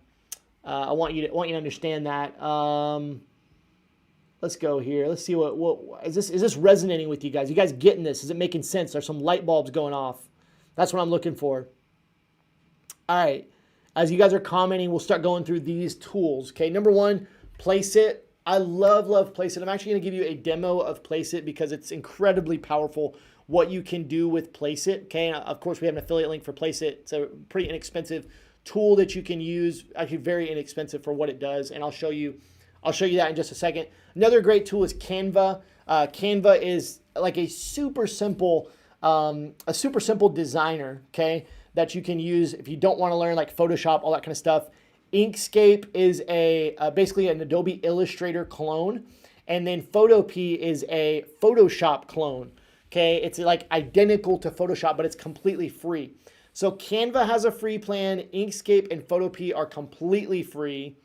understand that. Let's go here. Let's see what is this resonating with you guys? You guys getting this? Is it making sense? Are some light bulbs going off? That's what I'm looking for. All right. As you guys are commenting, we'll start going through these tools. Okay. Number one, Placeit. I love Placeit. I'm actually going to give you a demo of Placeit because it's incredibly powerful what you can do with Placeit. Okay. And of course, we have an affiliate link for Placeit. It's a pretty inexpensive tool that you can use. Actually, very inexpensive for what it does. And I'll show you that in just a second. Another great tool is Canva. Canva is like a super simple designer, okay, that you can use if you don't want to learn like Photoshop, all that kind of stuff. Inkscape is basically an Adobe Illustrator clone, and then Photopea is a Photoshop clone. Okay, it's like identical to Photoshop, but it's completely free. So Canva has a free plan. Inkscape and Photopea are completely free.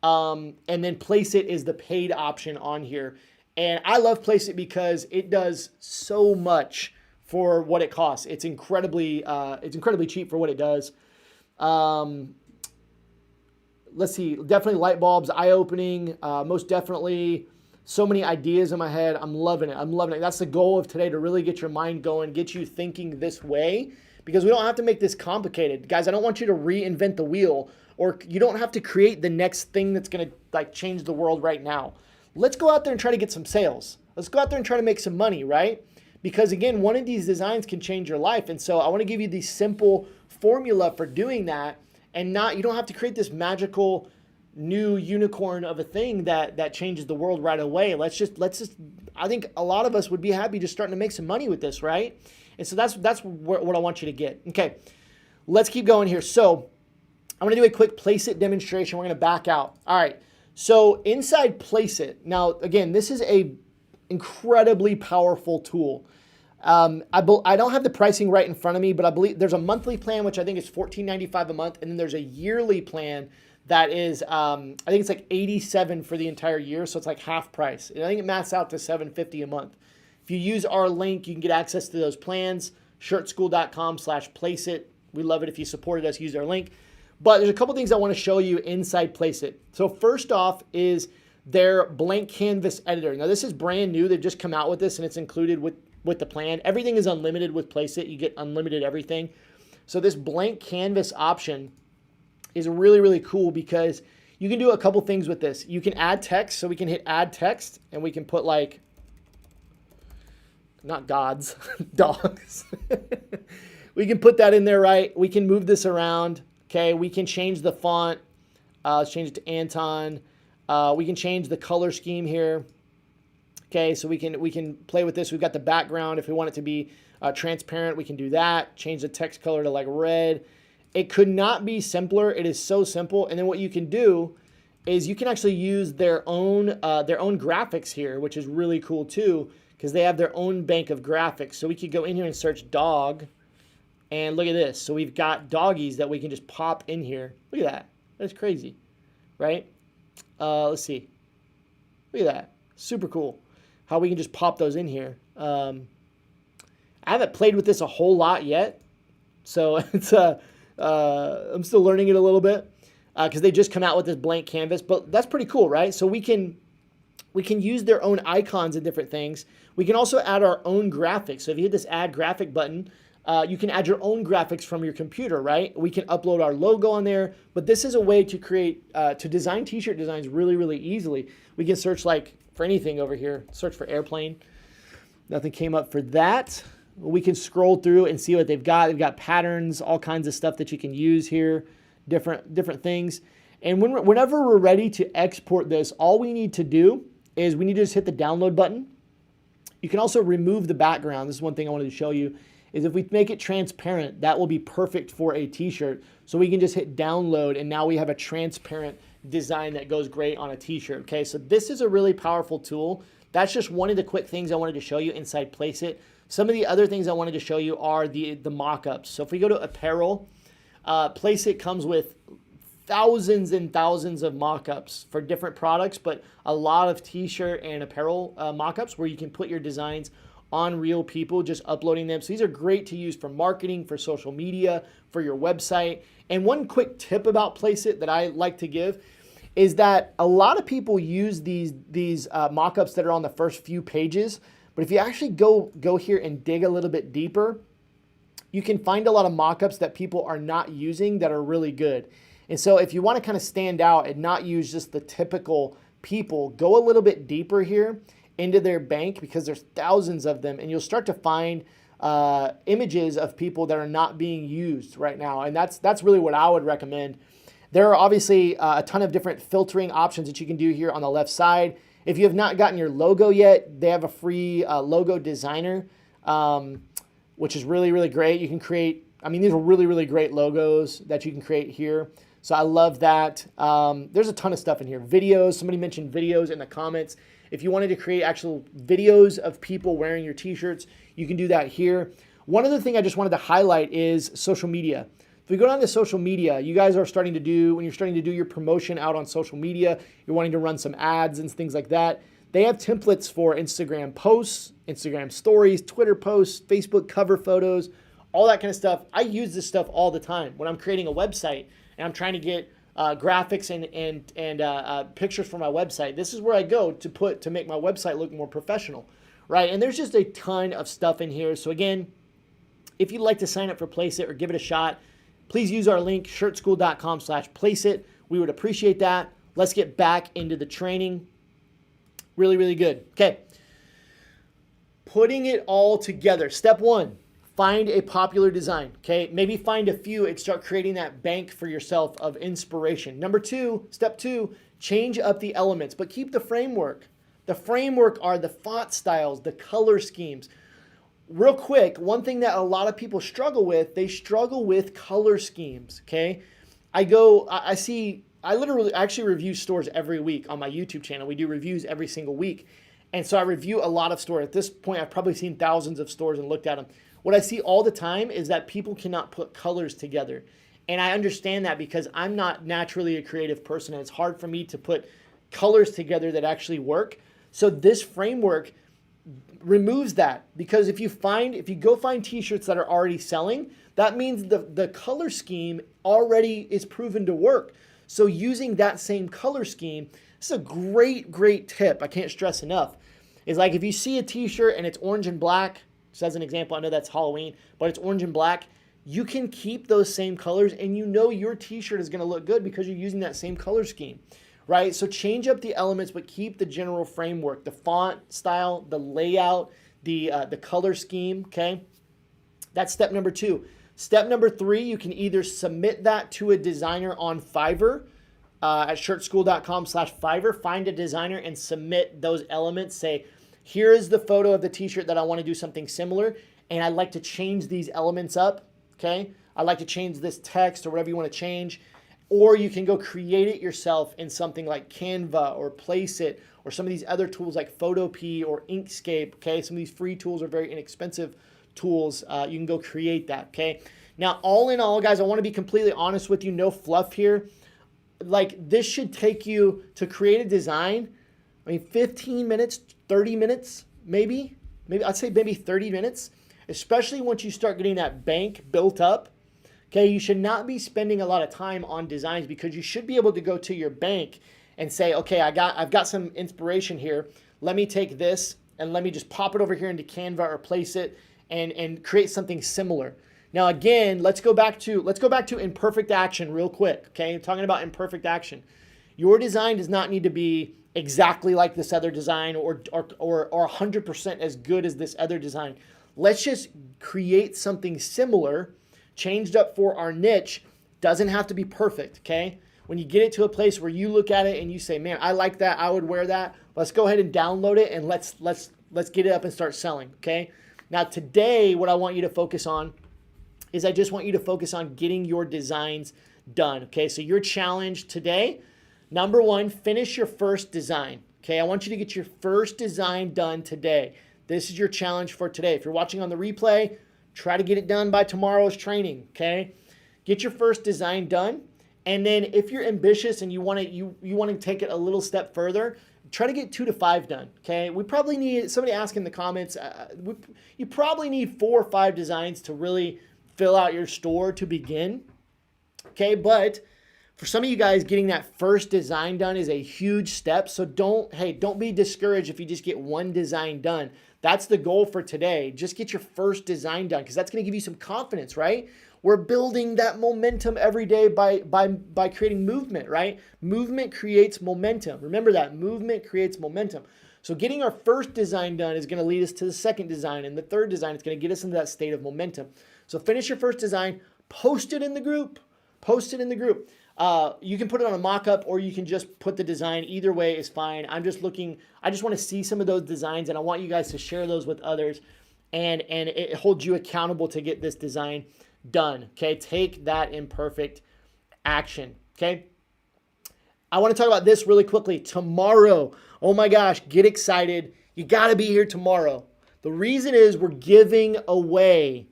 And then Placeit is the paid option on here. And I love Placeit because it does so much for what it costs. It's incredibly cheap for what it does. Let's see, definitely light bulbs, eye-opening, most definitely. So many ideas in my head. I'm loving it. That's the goal of today, to really get your mind going, get you thinking this way, because we don't have to make this complicated. Guys, I don't want you to reinvent the wheel, or you don't have to create the next thing that's going to like change the world right now. Let's go out there and try to get some sales. Let's go out there and try to make some money, right? Because again, one of these designs can change your life. And so I want to give you the simple formula for doing that, and you don't have to create this magical new unicorn of a thing that changes the world right away. Let's just, I think a lot of us would be happy just starting to make some money with this, right? And so that's what I want you to get. Okay, let's keep going here. So I'm going to do a quick Placeit demonstration. We're going to back out. All right, so inside Placeit, now again, this is a incredibly powerful tool. I don't have the pricing right in front of me, but I believe there's a monthly plan, which I think is $14.95 a month. And then there's a yearly plan that is, I think it's like $87 for the entire year. So it's like half price. And I think it maths out to $750 a month. If you use our link, you can get access to those plans, shirtschool.com/placeit. We love it if you supported us, use our link. But there's a couple things I want to show you inside Placeit. So first off is their blank canvas editor. Now this is brand new. They've just come out with this and it's included with the plan. Everything is unlimited with Placeit. You get unlimited everything. So this blank canvas option is really, really cool because you can do a couple things with this. You can add text. So we can hit add text and we can put like, not gods, dogs. We can put that in there, right? We can move this around. Okay, we can change the font. Let's change it to Anton. We can change the color scheme here. Okay, so we can play with this. We've got the background. If we want it to be transparent, we can do that. Change the text color to like red. It could not be simpler. It is so simple. And then what you can do is you can actually use their own graphics here, which is really cool too, because they have their own bank of graphics. So we could go in here and search dog. And look at this. So we've got doggies that we can just pop in here. Look at that. That's crazy, right? Let's see. Look at that. Super cool. How we can just pop those in here. I haven't played with this a whole lot yet. So it's I'm still learning it a little bit because they just come out with this blank canvas. But that's pretty cool, right? So we can use their own icons and different things. We can also add our own graphics. So if you hit this add graphic button, you can add your own graphics from your computer, right? We can upload our logo on there, but this is a way to create, to design t-shirt designs really, really easily. We can search like for anything over here. Search for airplane. Nothing came up for that. We can scroll through and see what they've got. They've got patterns, all kinds of stuff that you can use here, different things. And whenever we're ready to export this, all we need to do is we need to just hit the download button. You can also remove the background. This is one thing I wanted to show you. Is if we make it transparent, that will be perfect for a t-shirt. So we can just hit download and now we have a transparent design that goes great on a t-shirt. Okay, so this is a really powerful tool. That's just one of the quick things I wanted to show you inside Placeit. Some of the other things I wanted to show you are the mock-ups. So if we go to apparel, Placeit comes with thousands and thousands of mock-ups for different products, but a lot of t-shirt and apparel mock-ups where you can put your designs on real people, just uploading them. So these are great to use for marketing, for social media, for your website. And one quick tip about Placeit that I like to give is that a lot of people use these mock-ups that are on the first few pages. But if you actually go here and dig a little bit deeper, you can find a lot of mock-ups that people are not using that are really good. And so if you want to kind of stand out and not use just the typical people, go a little bit deeper here into their bank because there's thousands of them, and you'll start to find images of people that are not being used right now. And that's really what I would recommend. There are obviously a ton of different filtering options that you can do here on the left side. If you have not gotten your logo yet, they have a free logo designer, which is really, really great. You can create, I mean, these are really, really great logos that you can create here. So I love that. There's a ton of stuff in here. Videos, somebody mentioned videos in the comments. If you wanted to create actual videos of people wearing your t-shirts, you can do that here. One other thing I just wanted to highlight is social media. If we go down to social media, you guys are starting to do, when you're starting to do your promotion out on social media, you're wanting to run some ads and things like that, they have templates for Instagram posts, Instagram stories, Twitter posts, Facebook cover photos, all that kind of stuff. I use this stuff all the time when I'm creating a website and I'm trying to get graphics and pictures for my website. This is where I go to make my website look more professional, right? And there's just a ton of stuff in here. So again, if you'd like to sign up for Placeit or give it a shot, please use our link, shirtschool.com/Placeit. We would appreciate that. Let's get back into the training. Really, really good. Okay. Putting it all together. Step one, find a popular design. Okay. Maybe find a few and start creating that bank for yourself of inspiration. Step two, change up the elements, but keep the framework. The framework are the font styles, the color schemes. Real quick, one thing that a lot of people struggle with, they struggle with color schemes, okay? I actually review stores every week on my YouTube channel. We do reviews every single week. And so I review a lot of stores. At this point, I've probably seen thousands of stores and looked at them. What I see all the time is that people cannot put colors together. And I understand that because I'm not naturally a creative person, and it's hard for me to put colors together that actually work. So this framework, removes that, because if you go find t-shirts that are already selling, that means the color scheme already is proven to work. So using that same color scheme, this is a great tip. I can't stress enough. Is like if you see a t-shirt and it's orange and black, just as an example, I know that's Halloween, but it's orange and black, you can keep those same colors and you know your t-shirt is going to look good because you're using that same color scheme, right? So change up the elements, but keep the general framework, the font style, the layout, the color scheme, okay? That's step number 2. Step number 3, you can either submit that to a designer on Fiverr at shirtschool.com/Fiverr. Find a designer and submit those elements. Say, here is the photo of the t-shirt that I want to do something similar, and I'd like to change these elements up, okay? I'd like to change this text or whatever you want to change. Or you can go create it yourself in something like Canva or Placeit or some of these other tools like Photopea or Inkscape, okay? Some of these free tools are very inexpensive tools. You can go create that, okay? Now, all in all, guys, I want to be completely honest with you, no fluff here. Like, this should take you to create a design, 15 minutes, 30 minutes, maybe I'd say maybe 30 minutes, especially once you start getting that bank built up. Okay, you should not be spending a lot of time on designs, because you should be able to go to your bank and say, okay, I've got some inspiration here. Let me take this and let me just pop it over here into Canva or Placeit and create something similar. Now, again, let's go back to imperfect action real quick. Okay, I'm talking about imperfect action. Your design does not need to be exactly like this other design or 100% as good as this other design. Let's just create something similar, changed up for our niche. Doesn't have to be perfect, okay? When you get it to a place where you look at it and you say, man, I like that, I would wear that, let's go ahead and download it and let's get it up and start selling, okay? Now today, what I want you to focus on is I just want you to focus on getting your designs done, okay? So your challenge today, number 1, finish your first design, okay? I want you to get your first design done today. This is your challenge for today. If you're watching on the replay, try to get it done by tomorrow's training, okay? Get your first design done. And then if you're ambitious and you want to take it a little step further, try to get 2 to 5 done, okay? We probably need, somebody asked in the comments, you probably need 4 or 5 designs to really fill out your store to begin, okay? But for some of you guys, getting that first design done is a huge step. So don't be discouraged if you just get 1 design done. That's the goal for today. Just get your first design done, because that's going to give you some confidence, right? We're building that momentum every day by creating movement, right? Movement creates momentum. Remember that. Movement creates momentum. So getting our first design done is going to lead us to the second design, and the third design is going to get us into that state of momentum. So finish your first design, post it in the group. Post it in the group. You can put it on a mock-up, or you can just put the design. Either way is fine. I just want to see some of those designs, and I want you guys to share those with others, and it holds you accountable to get this design done, okay? Take that imperfect action, okay? I want to talk about this really quickly. Tomorrow, oh my gosh, get excited. You got to be here tomorrow. The reason is we're giving away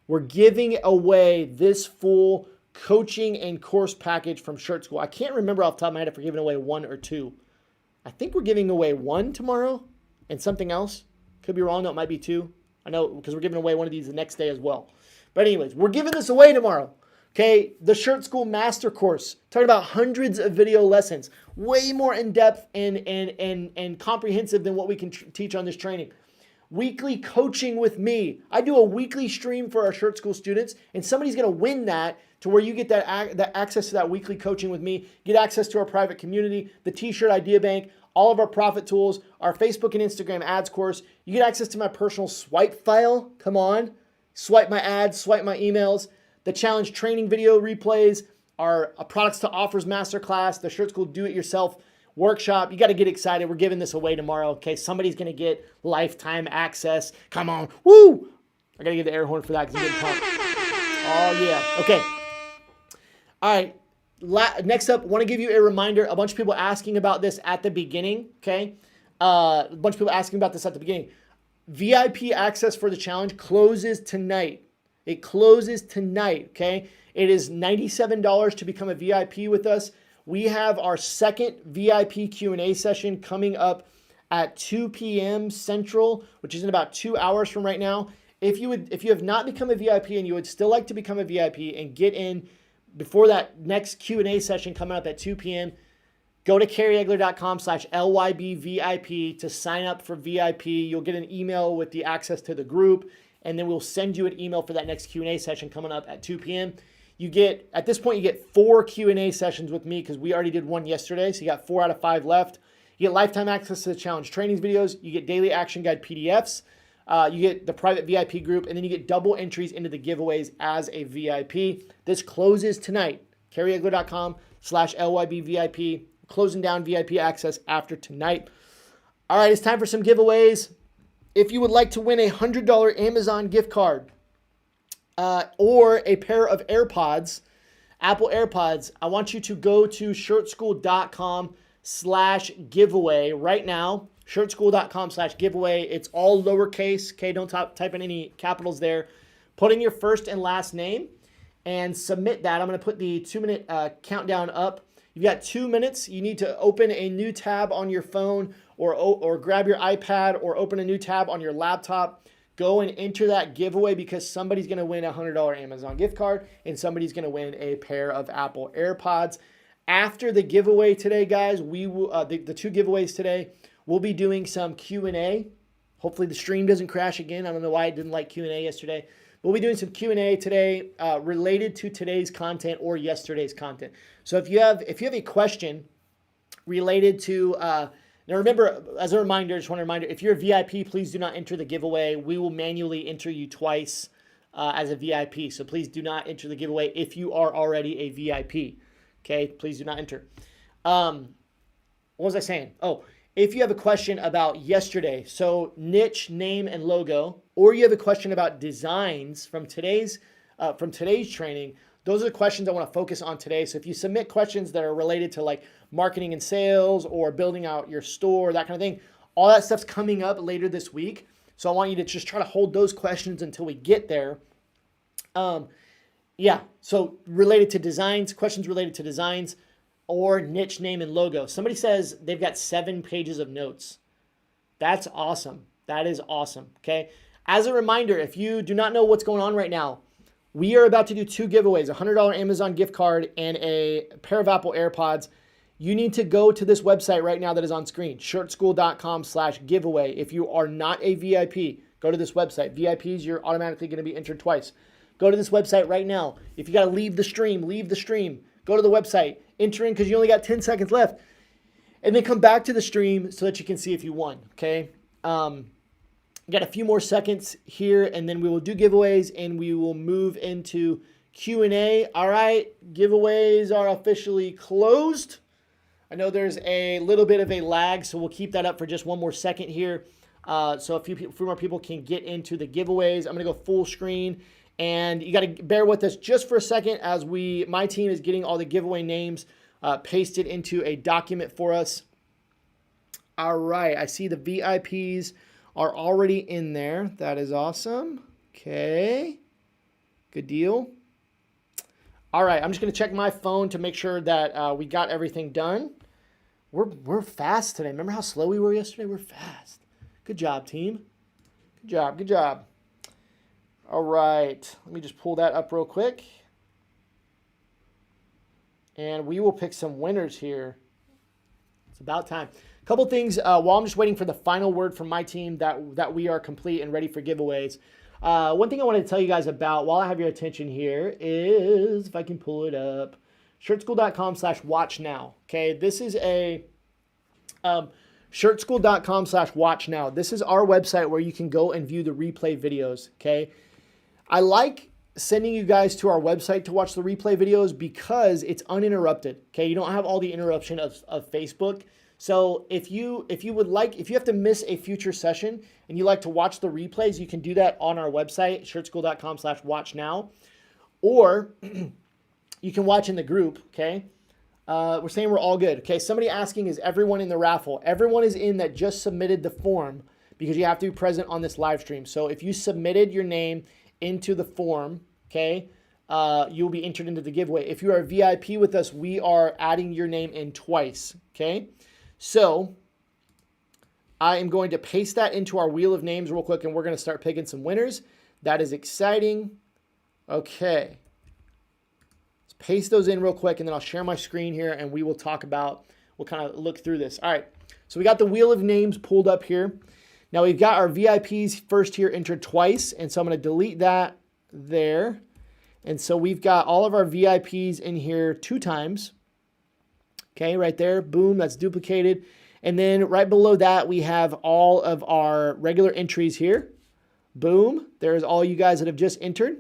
this full coaching and course package from Shirt School. I can't remember off the top of my head if we're giving away 1 or 2. I think we're giving away 1 tomorrow and something else. Could be wrong. No, it might be 2. I know, because we're giving away one of these the next day as well. But anyways, we're giving this away tomorrow. Okay, the Shirt School Master Course. Talking about hundreds of video lessons. Way more in-depth and comprehensive than what we can teach on this training. Weekly coaching with me. I do a weekly stream for our Shirt School students, and somebody's going to win that, to where you get that access to that weekly coaching with me, get access to our private community, the T-shirt idea bank, all of our profit tools, our Facebook and Instagram ads course. You get access to my personal swipe file. Come on. Swipe my ads, swipe my emails, the challenge training video replays, our products to offers masterclass, the Shirt School do-it-yourself workshop. You got to get excited. We're giving this away tomorrow. Okay, somebody's going to get lifetime access. Come on. Woo! I got to give the air horn for that because I'm getting pumped. Oh, yeah. Okay. All right. Next up, I want to give you a reminder. A bunch of people asking about this at the beginning, okay? A bunch of people asking about this at the beginning. VIP access for the challenge closes tonight. It closes tonight, okay? It is $97 to become a VIP with us. We have our second VIP Q&A session coming up at 2 p.m. Central, which is in about 2 hours from right now. If you have not become a VIP and you would still like to become a VIP and get in before that next Q&A session coming up at 2 p.m., go to kerryeggler.com/LYBVIP to sign up for VIP. You'll get an email with the access to the group, and then we'll send you an email for that next Q&A session coming up at 2 p.m. At this point, you get 4 Q&A sessions with me because we already did one yesterday, so you got 4 out of 5 left. You get lifetime access to the challenge trainings videos. You get daily action guide PDFs. You get the private VIP group, and then you get double entries into the giveaways as a VIP. This closes tonight. kerryeggler.com/LYBVIP. Closing down VIP access after tonight. All right, it's time for some giveaways. If you would like to win a $100 Amazon gift card or a pair of AirPods, Apple AirPods, I want you to go to shirtschool.com/giveaway right now. shirtschool.com/giveaway. It's all lowercase. Okay, don't type in any capitals there. Put in your first and last name and submit that. I'm going to put the 2-minute countdown up. You've got 2 minutes. You need to open a new tab on your phone or grab your iPad or open a new tab on your laptop. Go and enter that giveaway because somebody's going to win a $100 Amazon gift card and somebody's going to win a pair of Apple AirPods. After the giveaway today, guys, we will the 2 giveaways today, we'll be doing some Q&A. Hopefully the stream doesn't crash again. I don't know why it didn't like Q&A yesterday. We'll be doing some Q&A today related to today's content or yesterday's content. So if you have a question related to, now remember, as a reminder, just want to remind you, if you're a VIP, please do not enter the giveaway. We will manually enter you twice as a VIP. So please do not enter the giveaway if you are already a VIP. Okay, please do not enter. What was I saying? Oh, if you have a question about yesterday, so niche, name, and logo, or you have a question about designs from today's training, those are the questions I want to focus on today. So if you submit questions that are related to like marketing and sales or building out your store, that kind of thing, all that stuff's coming up later this week. So I want you to just try to hold those questions until we get there. Yeah, so related to designs, questions related to designs, or niche, name, and logo. Somebody says they've got 7 pages of notes. That's awesome. That is awesome, okay? As a reminder, if you do not know what's going on right now, we are about to do 2 giveaways, a $100 Amazon gift card and a pair of Apple AirPods. You need to go to this website right now that is on screen, shirtschool.com/giveaway. If you are not a VIP, go to this website. VIPs, you're automatically going to be entered twice. Go to this website right now. If you got to leave the stream, leave the stream. Go to the website, enter in because you only got 10 seconds left. And then come back to the stream so that you can see if you won, okay? Got a few more seconds here, and then we will do giveaways, and we will move into Q&A. All right, giveaways are officially closed. I know there's a little bit of a lag, so we'll keep that up for just one more second here. So a few more people can get into the giveaways. I'm going to go full screen. And you got to bear with us just for a second as my team is getting all the giveaway names pasted into a document for us. All right, I see the VIPs are already in there. That is awesome. Okay, good deal. All right, I'm just going to check my phone to make sure that we got everything done. We're fast today. Remember how slow we were yesterday? We're fast. Good job, team. Good job, good job. All right, let me just pull that up real quick. And we will pick some winners here. It's about time. A couple things while I'm just waiting for the final word from my team that we are complete and ready for giveaways. One thing I wanted to tell you guys about while I have your attention here is, if I can pull it up, shirtschool.com/watchnow. Okay, this is a shirtschool.com/watchnow. This is our website where you can go and view the replay videos. Okay, I like sending you guys to our website to watch the replay videos because it's uninterrupted. Okay, you don't have all the interruption of Facebook. So if you have to miss a future session and you like to watch the replays, you can do that on our website, shirtschool.com/watchnow, or you can watch in the group. Okay, we're saying we're all good. Okay, somebody asking, is everyone in the raffle? Everyone is in that just submitted the form because you have to be present on this live stream. So if you submitted your name into the form, okay, you'll be entered into the giveaway. If you are a VIP with us, we are adding your name in twice, okay? So I am going to paste that into our wheel of names real quick, and we're going to start picking some winners. That is exciting. Okay. Let's paste those in real quick, and then I'll share my screen here, and we will talk about, we'll kind of look through this. All right. So we got the wheel of names pulled up here. Now we've got our VIPs first here entered twice, and so I'm going to delete that there. And so we've got all of our VIPs in here 2 times. Okay, right there. Boom, that's duplicated. And then right below that, we have all of our regular entries here. Boom, there's all you guys that have just entered.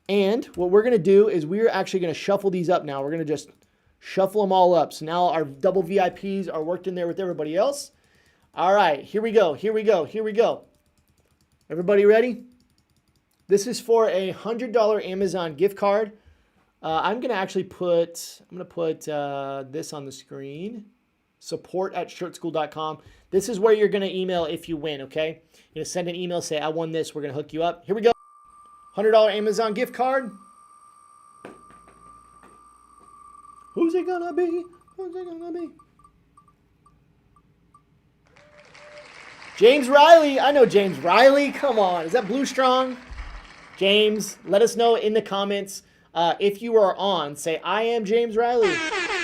And what we're going to do is we're actually going to shuffle these up now. We're going to just shuffle them all up. So now our double VIPs are worked in there with everybody else. All right, here we go, here we go, here we go. Everybody ready? This is for a $100 Amazon gift card. I'm going to actually put, this on the screen. support@shirtschool.com. This is where you're going to email if you win, okay? You're going to send an email, say, I won this. We're going to hook you up. Here we go. $100 Amazon gift card. Who's it going to be? Who's it going to be? James Riley. I know James Riley. Come on. Is that Blue Strong? James, let us know in the comments if you are on. Say, I am James Riley.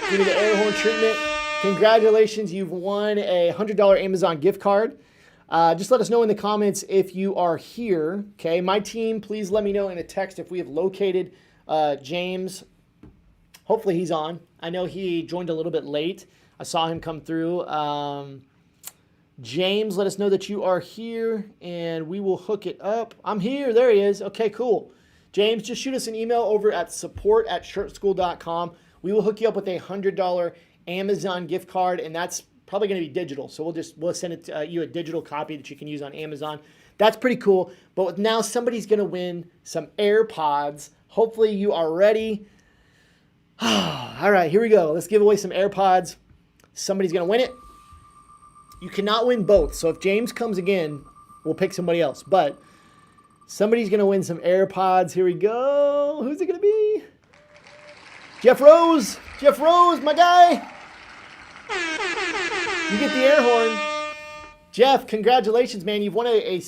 Give me the air horn treatment. Congratulations. You've won a $100 Amazon gift card. Just let us know in the comments if you are here. Okay. My team, please let me know in a text if we have located James. Hopefully he's on. I know he joined a little bit late. I saw him come through. James, let us know that you are here, and we will hook it up. I'm here. There he is. Okay, cool. James, just shoot us an email over at support@shirtschool.com. We will hook you up with a $100 Amazon gift card, and that's probably going to be digital. So we'll send it to you a digital copy that you can use on Amazon. That's pretty cool. But now somebody's going to win some AirPods. Hopefully you are ready. All right, here we go. Let's give away some AirPods. Somebody's going to win it. You cannot win both. So if James comes again, we'll pick somebody else. But somebody's going to win some AirPods. Here we go. Who's it going to be? Jeff Rose. Jeff Rose, my guy. You get the air horn. Jeff, congratulations, man. You've won a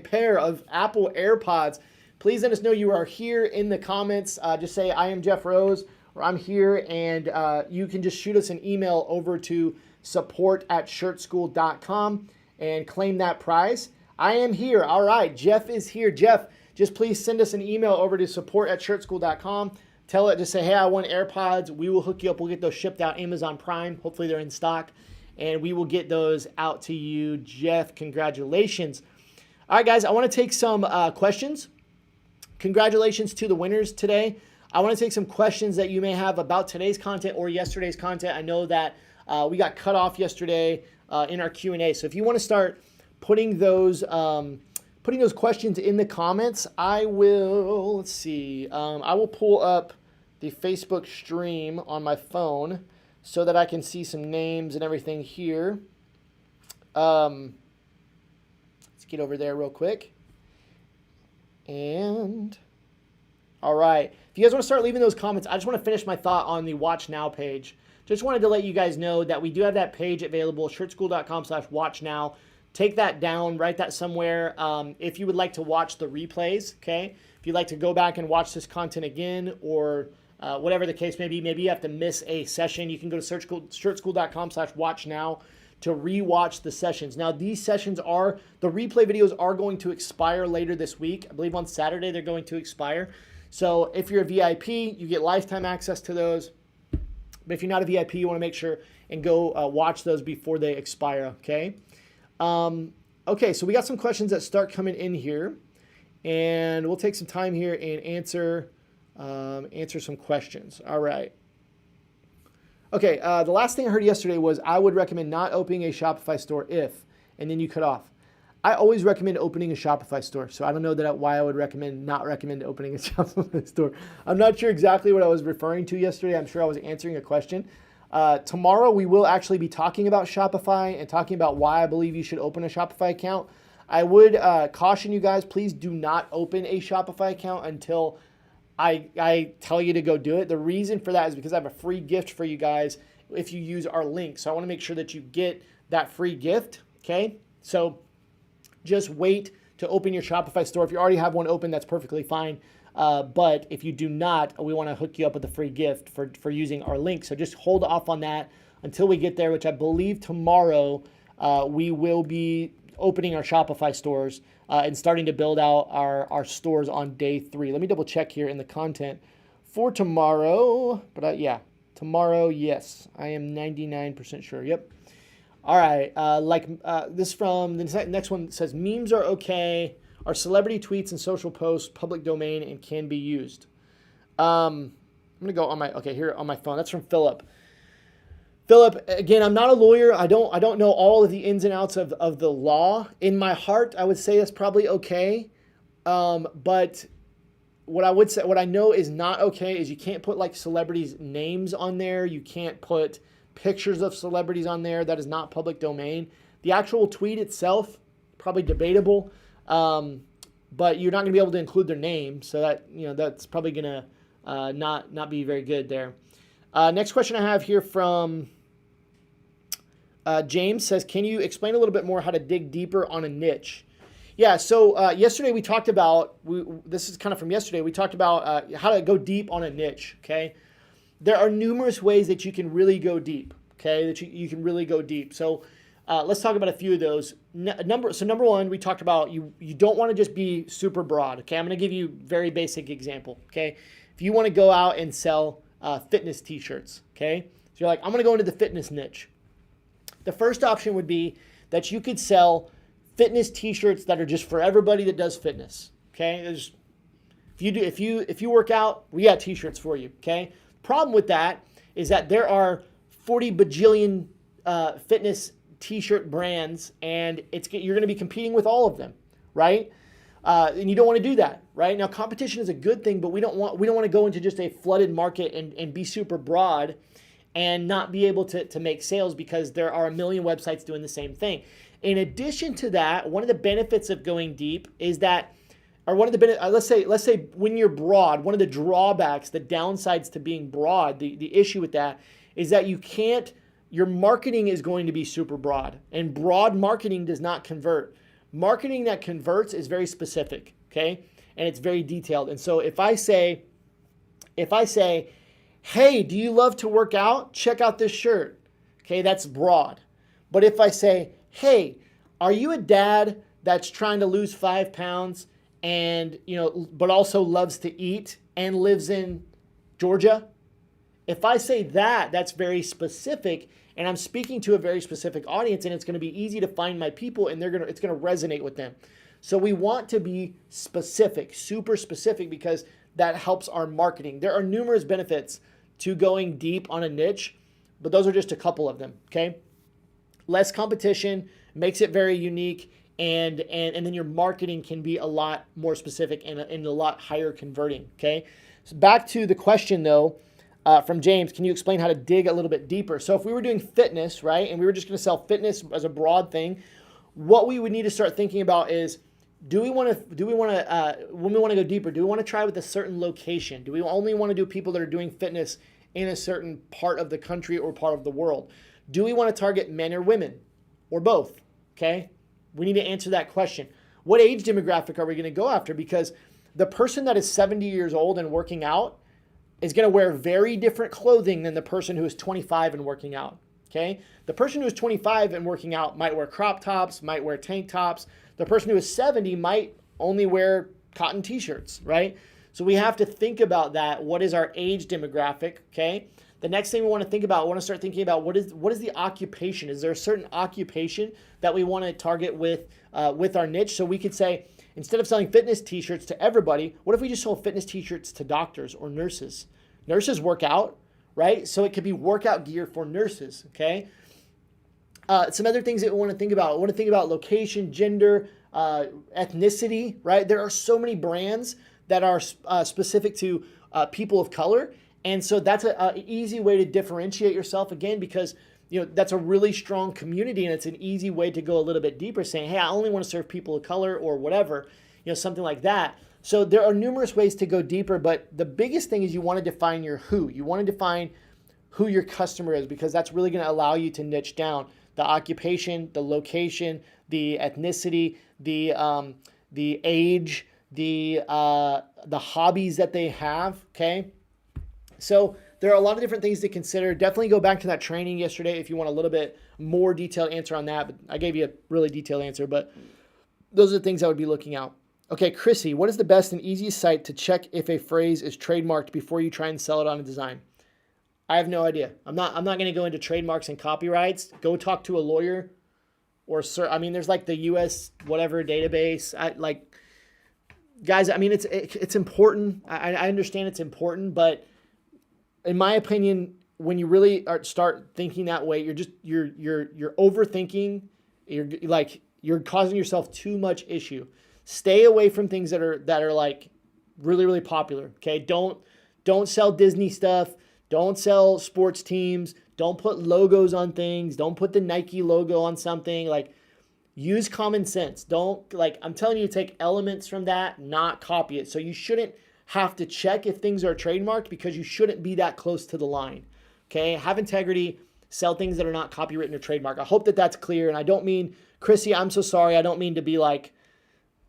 pair of Apple AirPods. Please let us know you are here in the comments. Just say, I am Jeff Rose, or I'm here. And you can just shoot us an email over to support@shirtschool.com and claim that prize. I am here. All right. Jeff is here. Jeff, just please send us an email over to support@shirtschool.com. Tell it, just say, hey, I want AirPods. We will hook you up. We'll get those shipped out Amazon Prime. Hopefully they're in stock, and we will get those out to you. Jeff, congratulations. All right, guys, I want to take some questions. Congratulations to the winners today. I want to take some questions that you may have about today's content or yesterday's content. I know that we got cut off yesterday in our Q&A. So if you want to start putting those questions in the comments, I will, let's see, I will pull up the Facebook stream on my phone so that I can see some names and everything here. Let's get over there real quick. And, all right. If you guys want to start leaving those comments, I just want to finish my thought on the Watch Now page. Just wanted to let you guys know that we do have that page available, shirtschool.com/watchnow. Take that down, write that somewhere. If you would like to watch the replays, okay? If you'd like to go back and watch this content again, or whatever the case may be, maybe you have to miss a session, you can go to shirtschool.com/watchnow to rewatch the sessions. Now, these sessions the replay videos are going to expire later this week. I believe on Saturday they're going to expire. So if you're a VIP, you get lifetime access to those. But if you're not a VIP, you want to make sure and go watch those before they expire, okay? Okay, so we got some questions that start coming in here, and we'll take some time here and answer some questions. All right. Okay, the last thing I heard yesterday was I would recommend not opening a Shopify store if, and then you cut off. I always recommend opening a Shopify store, so I don't know why I would not recommend opening a Shopify store. I'm not sure exactly what I was referring to yesterday. I'm sure I was answering a question. Tomorrow we will actually be talking about Shopify and talking about why I believe you should open a Shopify account. I would caution you guys, please do not open a Shopify account until I tell you to go do it. The reason for that is because I have a free gift for you guys if you use our link. So I want to make sure that you get that free gift, okay? So just wait to open your Shopify store. If you already have one open, that's perfectly fine. But if you do not, we want to hook you up with a free gift for using our link. So just hold off on that until we get there, which I believe tomorrow we will be opening our Shopify stores and starting to build out our stores on day 3. Let me double check here in the content for tomorrow. But yeah, tomorrow, yes, I am 99% sure. Yep. All right. This from the next one says memes are okay. Are celebrity tweets and social posts public domain and can be used? I'm gonna go on my phone. That's from Philip. Philip, again, I'm not a lawyer. I don't know all of the ins and outs of the law. In my heart, I would say it's probably okay. But what I know is not okay is you can't put like celebrities' names on there. You can't put pictures of celebrities on there. That is not public domain. The actual tweet itself, probably debatable. But you're not going to be able to include their name, so that's probably going to not be very good there. Next question I have here from James says, can you explain a little bit more how to dig deeper on a niche? Yeah, so yesterday we talked about, this is kind of from yesterday, we talked about how to go deep on a niche, okay? There are numerous ways that you can really go deep, okay? That you can really go deep. So let's talk about a few of those. Number one, we talked about you don't want to just be super broad, okay? I'm going to give you a very basic example, okay? If you want to go out and sell fitness t-shirts, okay? So you're like, I'm going to go into the fitness niche. The first option would be that you could sell fitness t-shirts that are just for everybody that does fitness, okay? If you work out, we got t-shirts for you, okay? Problem with that is that there are 40 bajillion fitness t-shirt brands, and you're going to be competing with all of them, right? And you don't want to do that, right? Now, competition is a good thing, but we don't want to go into just a flooded market and be super broad and not be able to make sales because there are a million websites doing the same thing. In addition to that, one of the benefits of going deep is that, or one of the let's say when you're broad, one of the drawbacks, the downsides to being broad, the issue with that is that your marketing is going to be super broad, and broad marketing does not convert. Marketing that converts is very specific, okay? And it's very detailed. And so if I say, hey, do you love to work out? Check out this shirt. Okay, that's broad. But if I say, hey, are you a dad that's trying to lose 5 pounds and, but also loves to eat and lives in Georgia? If I say that, that's very specific, and I'm speaking to a very specific audience, and it's going to be easy to find my people, and it's going to resonate with them. So we want to be specific, super specific, because that helps our marketing. There are numerous benefits to going deep on a niche, but those are just a couple of them, okay? Less competition makes it very unique, and then your marketing can be a lot more specific and a lot higher converting, okay? So back to the question, though, from James, can you explain how to dig a little bit deeper? So if we were doing fitness, right, and we were just going to sell fitness as a broad thing, what we would need to start thinking about is, when we want to go deeper, do we want to try with a certain location? Do we only want to do people that are doing fitness in a certain part of the country or part of the world? Do we want to target men or women or both? Okay, we need to answer that question. What age demographic are we going to go after? Because the person that is 70 years old and working out is going to wear very different clothing than the person who is 25 and working out, okay? The person who is 25 and working out might wear crop tops, might wear tank tops. The person who is 70 might only wear cotton t-shirts, right? So we have to think about that. What is our age demographic, okay? The next thing we want to think about, we want to start thinking about what is the occupation? Is there a certain occupation that we want to target with our niche? So we could say, instead of selling fitness t-shirts to everybody, what if we just sold fitness t-shirts to doctors or nurses? Nurses work out, right? So it could be workout gear for nurses, okay? Some other things that we want to think about. We want to think about location, gender, ethnicity, right? There are so many brands that are specific to people of color. And so that's an easy way to differentiate yourself, again, because that's a really strong community, and it's an easy way to go a little bit deeper, saying, hey, I only want to serve people of color or whatever, something like that. So there are numerous ways to go deeper, but the biggest thing is you want to define your who. You want to define who your customer is, because that's really going to allow you to niche down the occupation, the location, the ethnicity, the age, the hobbies that they have. Okay, so there are a lot of different things to consider. Definitely go back to that training yesterday if you want a little bit more detailed answer on that. But I gave you a really detailed answer, but those are the things I would be looking out. Okay, Chrissy, what is the best and easiest site to check if a phrase is trademarked before you try and sell it on a design? I have no idea. I'm not going to go into trademarks and copyrights. Go talk to a lawyer or there's like the US whatever database. Guys, I mean, it's important. I understand it's important, but in my opinion, when you really start thinking that way, you're overthinking. You're causing yourself too much issue. Stay away from things that are like really, really popular. Okay. Don't sell Disney stuff. Don't sell sports teams. Don't put logos on things. Don't put the Nike logo on something. Like, use common sense. I'm telling you to take elements from that, not copy it. So you shouldn't have to check if things are trademarked because you shouldn't be that close to the line. Okay. Have integrity. Sell things that are not copywritten or trademark. I hope that that's clear. And I don't mean, Chrissy, I'm so sorry. I don't mean to be like,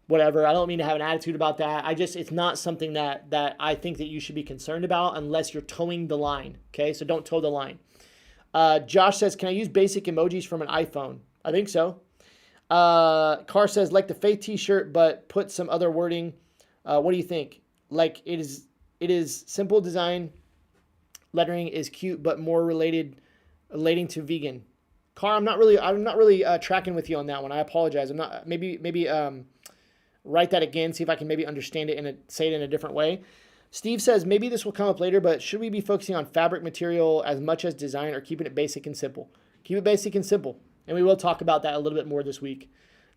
whatever. I don't mean to have an attitude about that. It's not something that I think that you should be concerned about unless you're towing the line. Okay. So don't toe the line. Josh says, can I use basic emojis from an iPhone? I think so. Carr says, like the Faith t-shirt, but put some other wording. What do you think? Like it is simple design. Lettering is cute, but more relating to vegan. Carr, I'm not really tracking with you on that one. I apologize. I'm not, maybe write that again. See if I can maybe understand it say it in a different way. Steve says, maybe this will come up later, but should we be focusing on fabric material as much as design or keeping it basic and simple? Keep it basic and simple. And we will talk about that a little bit more this week.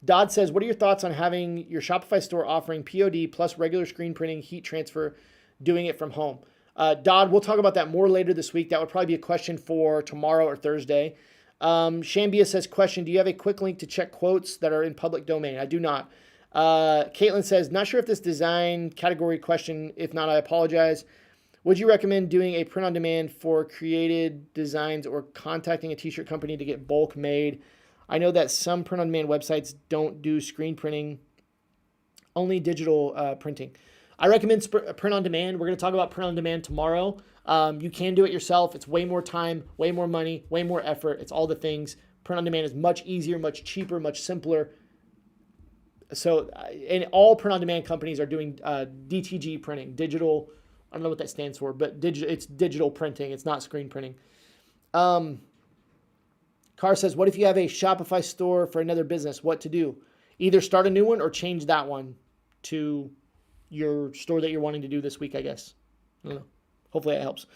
Dodd says, what are your thoughts on having your Shopify store offering POD plus regular screen printing, heat transfer, doing it from home? Dodd, we'll talk about that more later this week. That would probably be a question for tomorrow or Thursday. Shambia says, question, do you have a quick link to check quotes that are in public domain? I do not. Caitlin says, not sure if this design category question. If not, I apologize. Would you recommend doing a print on demand for created designs or contacting a t-shirt company to get bulk made? I know that some print on demand websites don't do screen printing, only digital printing. I recommend print on demand. We're going to talk about print on demand tomorrow. You can do it yourself. It's way more time, way more money, way more effort. It's all the things. Print on demand is much easier, much cheaper, much simpler. So, and all print on demand companies are doing DTG printing, digital. I don't know what that stands for, but it's digital printing. It's not screen printing. Carr says, what if you have a Shopify store for another business? What to do? Either start a new one or change that one to your store that you're wanting to do this week, I guess. I don't know. Hopefully that helps.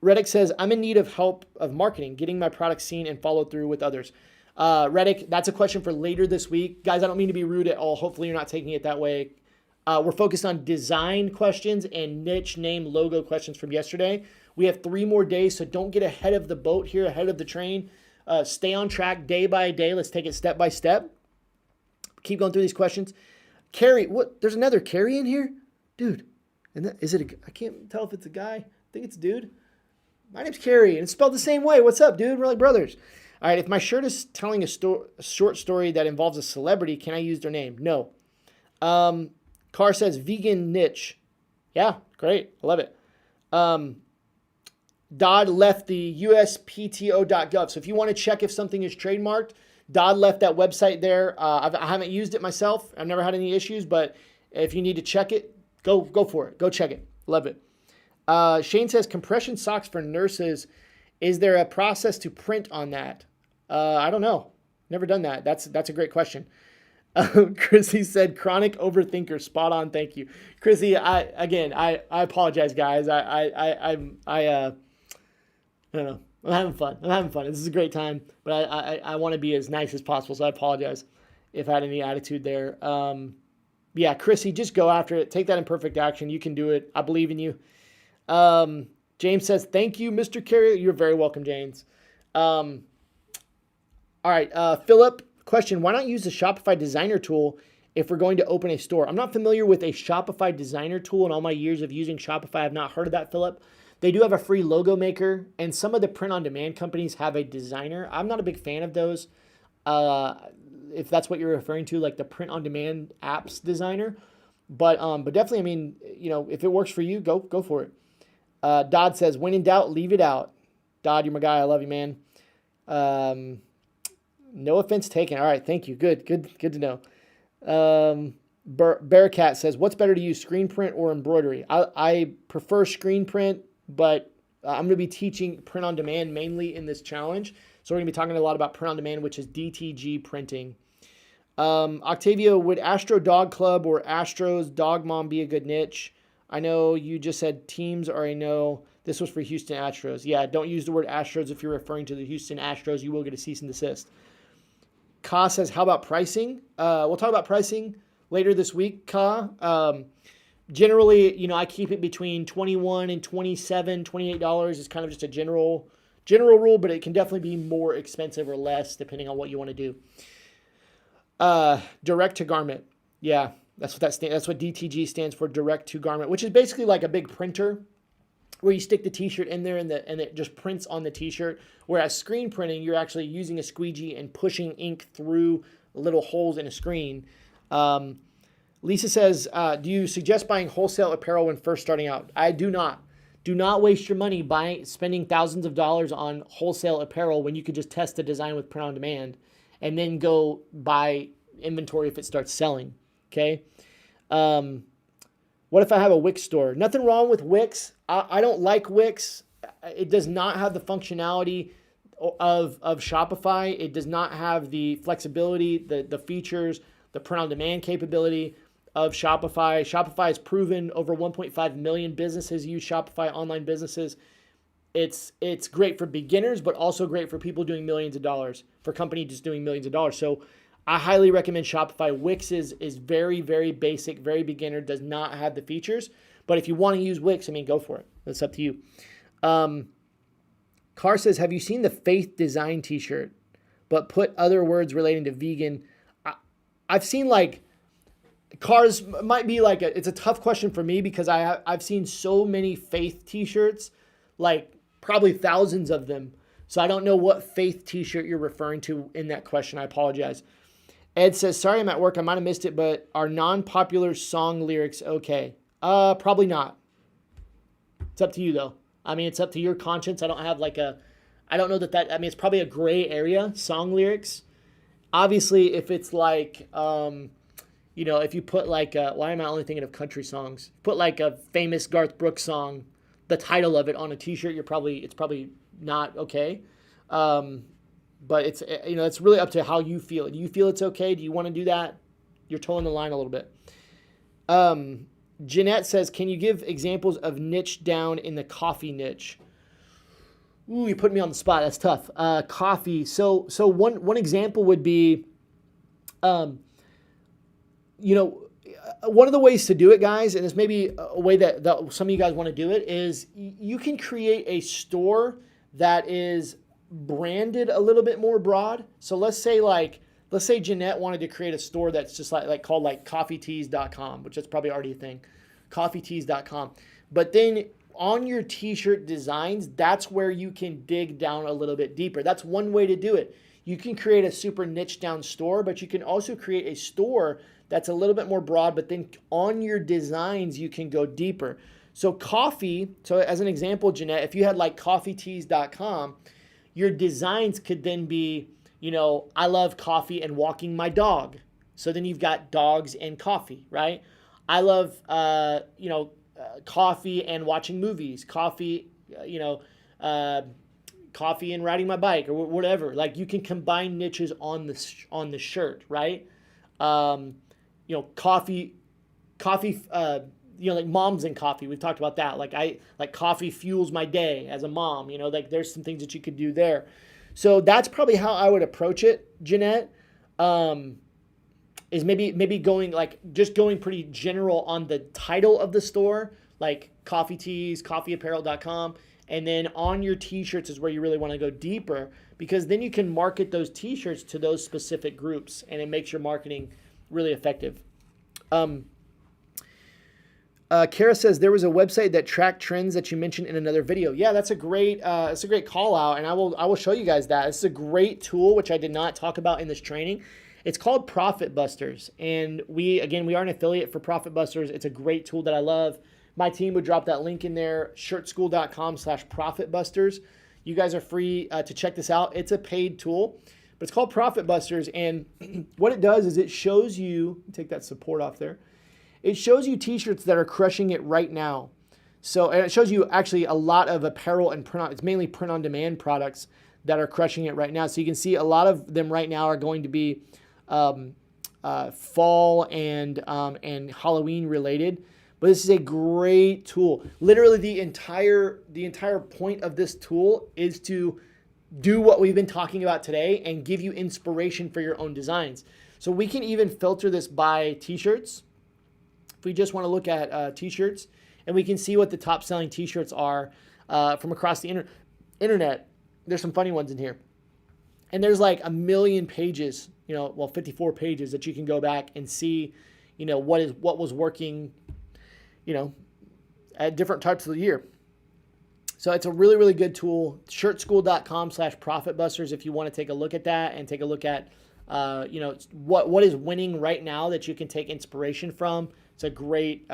Reddick says, I'm in need of help of marketing, getting my product seen and followed through with others. Reddick, that's a question for later this week. Guys, I don't mean to be rude at all. Hopefully you're not taking it that way. We're focused on design questions and niche name logo questions from yesterday. We have 3 more days, so don't get ahead of the boat here, ahead of the train. Stay on track day by day. Let's take it step by step. Keep going through these questions. Carrie, what? There's another Carrie in here? Dude, I can't tell if it's a guy. I think it's a dude. My name's Carrie, and it's spelled the same way. What's up, dude? We're like brothers. All right, if my shirt is telling a short story that involves a celebrity, can I use their name? No. Carr says vegan niche. Yeah, great. I love it. Dodd left the uspto.gov. So if you want to check if something is trademarked, Dodd left that website there. I haven't used it myself. I've never had any issues, but if you need to check it, go for it. Go check it. Love it. Shane says compression socks for nurses. Is there a process to print on that? I don't know. Never done that. That's a great question. Chrissy said chronic overthinker. Spot on. Thank you. Chrissy, I apologize, guys. I don't know. I'm having fun. This is a great time, but I want to be as nice as possible. So I apologize if I had any attitude there. Yeah, Chrissy, just go after it. Take that imperfect action. You can do it. I believe in you. James says, thank you, Mr. Carrier. You're very welcome, James. All right, Philip, question. Why not use the Shopify designer tool if we're going to open a store? I'm not familiar with a Shopify designer tool. In all my years of using Shopify, I've not heard of that, Philip. They do have a free logo maker, and some of the print-on-demand companies have a designer. I'm not a big fan of those. if that's what you're referring to, like the print on demand apps designer. But definitely, I mean, if it works for you, go for it. Dodd says, when in doubt, leave it out. Dodd, you're my guy. I love you, man. No offense taken. All right, thank you. Good to know. Bearcat says, what's better to use, screen print or embroidery? I prefer screen print, but I'm going to be teaching print on demand mainly in this challenge. So we're going to be talking a lot about print on demand, which is DTG printing. Octavio, would Astro Dog Club or Astros Dog Mom be a good niche? I know you just said teams, or I know this was for Houston Astros. Yeah, don't use the word Astros if you're referring to the Houston Astros. You will get a cease and desist. Ka says, how about pricing? We'll talk about pricing later this week, Ka. Generally, I keep it between $21 and $27, $28 is kind of just a general rule, but it can definitely be more expensive or less depending on what you want to do. Direct to garment. Yeah, that's what that's what DTG stands for, direct to garment, which is basically like a big printer where you stick the t-shirt in there and it just prints on the t-shirt. Whereas screen printing, you're actually using a squeegee and pushing ink through little holes in a screen. Lisa says, do you suggest buying wholesale apparel when first starting out? I do not. Do not waste your money spending thousands of dollars on wholesale apparel when you could just test the design with print on demand and then go buy inventory if it starts selling. Okay. What if I have a Wix store? Nothing wrong with Wix. I don't like Wix. It does not have the functionality of Shopify. It does not have the flexibility, the features, the print on demand capability of Shopify. Shopify has proven over 1.5 million businesses use Shopify, online businesses. It's great for beginners, but also great for people doing millions of dollars, for companies just doing millions of dollars. So I highly recommend Shopify. Wix is very, very basic, very beginner, does not have the features. But if you want to use Wix, go for it. That's up to you. Carr says, have you seen the Faith Design t-shirt, but put other words relating to vegan? I've seen Cars might be it's a tough question for me because I've seen so many Faith t-shirts, probably thousands of them. So I don't know what Faith t-shirt you're referring to in that question. I apologize. Ed says, sorry, I'm at work. I might have missed it, but are non-popular song lyrics okay? Probably not. It's up to you though. It's up to your conscience. I don't have I don't know that, it's probably a gray area, song lyrics. Obviously, if it's if you put why am I only thinking of country songs? Put a famous Garth Brooks song, the title of it on a t-shirt, it's probably not okay. But it's really up to how you feel. Do you feel it's okay? Do you want to do that? You're towing the line a little bit. Jeanette says, can you give examples of niche down in the coffee niche? Ooh, you put me on the spot. That's tough. Coffee. So one example would be, one of the ways to do it, guys, and this may be a way that some of you guys want to do it, is you can create a store that is branded a little bit more broad. So let's say Jeanette wanted to create a store that's just called coffeetees.com, which is probably already a thing, coffeetees.com. But then on your t-shirt designs, that's where you can dig down a little bit deeper. That's one way to do it. You can create a super niche down store, but you can also create a store that's a little bit more broad, but then on your designs, you can go deeper. So coffee, so as an example, Jeanette, if you had coffeetees.com, your designs could then be, I love coffee and walking my dog. So then you've got dogs and coffee, right? I love, coffee and watching movies, coffee, coffee and riding my bike or whatever. You can combine niches on the shirt, right? Coffee, moms and coffee. We've talked about that. Coffee fuels my day as a mom, there's some things that you could do there. So that's probably how I would approach it, Jeanette, is maybe going going pretty general on the title of the store, like Coffee Tees, coffeeapparel.com. And then on your t-shirts is where you really want to go deeper, because then you can market those t-shirts to those specific groups and it makes your marketing really effective. Kara says there was a website that tracked trends that you mentioned in another video. Yeah, that's a great call out, and I will show you guys that. This is a great tool which I did not talk about in this training, It's called Profit Busters. And we are an affiliate for Profit Busters. It's a great tool that I love. My team would drop that link in there, shirtschool.com/profitbusters. You guys are free to check this out. It's a paid tool, but it's called Profit Busters. And what it does is it shows you, take that support off there. It shows you t-shirts that are crushing it right now. So, and it shows you actually a lot of apparel and print on, it's mainly print on demand products that are crushing it right now. So you can see a lot of them right now are going to be fall and Halloween related. But this is a great tool. Literally the entire point of this tool is to do what we've been talking about today and give you inspiration for your own designs. So we can even filter this by t-shirts. If we just want to look at t-shirts, and we can see what the top selling t-shirts are from across the internet. There's some funny ones in here. And there's like a million pages, 54 pages that you can go back and see, what was working, at different types of the year. So it's a really, really good tool. Shirtschool.com/profitbusters if you want to take a look at that and take a look at, what is winning right now that you can take inspiration from. It's a great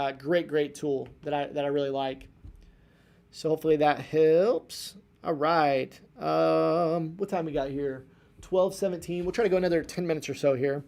tool that I really like. So hopefully that helps. All right. What time we got here? 12:17. We'll try to go another 10 minutes or so here.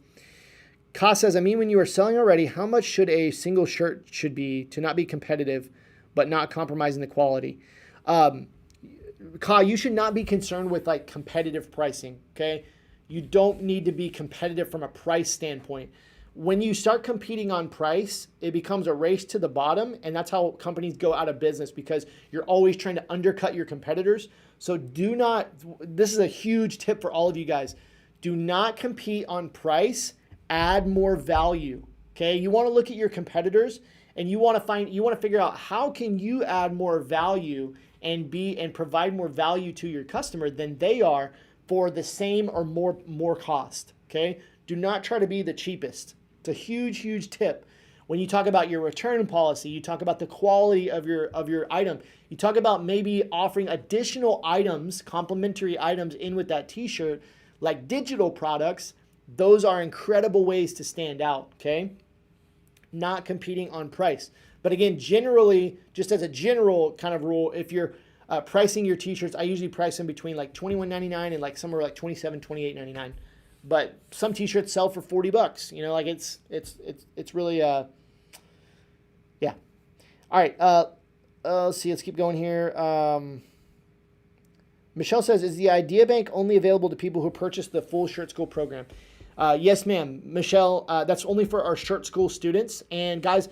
Ka says, when you are selling already, how much should a single shirt should be to not be competitive, but not compromising the quality? Ka, you should not be concerned with like competitive pricing. Okay. You don't need to be competitive from a price standpoint. When you start competing on price, it becomes a race to the bottom, and that's how companies go out of business because you're always trying to undercut your competitors. So this is a huge tip for all of you guys. Do not compete on price, add more value, okay? You want to look at your competitors and you want to figure out how can you add more value and provide more value to your customer than they are for the same or more cost, okay? Do not try to be the cheapest. It's a huge, huge tip. When you talk about your return policy, you talk about the quality of your item. You talk about maybe offering additional items, complementary items in with that t-shirt, like digital products. Those are incredible ways to stand out, okay? Not competing on price. But again, generally, just as a general kind of rule, if you're pricing your t-shirts, I usually price them between like $21.99 and like somewhere like $27, $28.99. But some t-shirts sell for $40. It's really yeah. All right. Let's see. Let's keep going here. Michelle says, is the Idea Bank only available to people who purchase the full Shirt School program? Yes, ma'am. Michelle, that's only for our Shirt School students. And guys,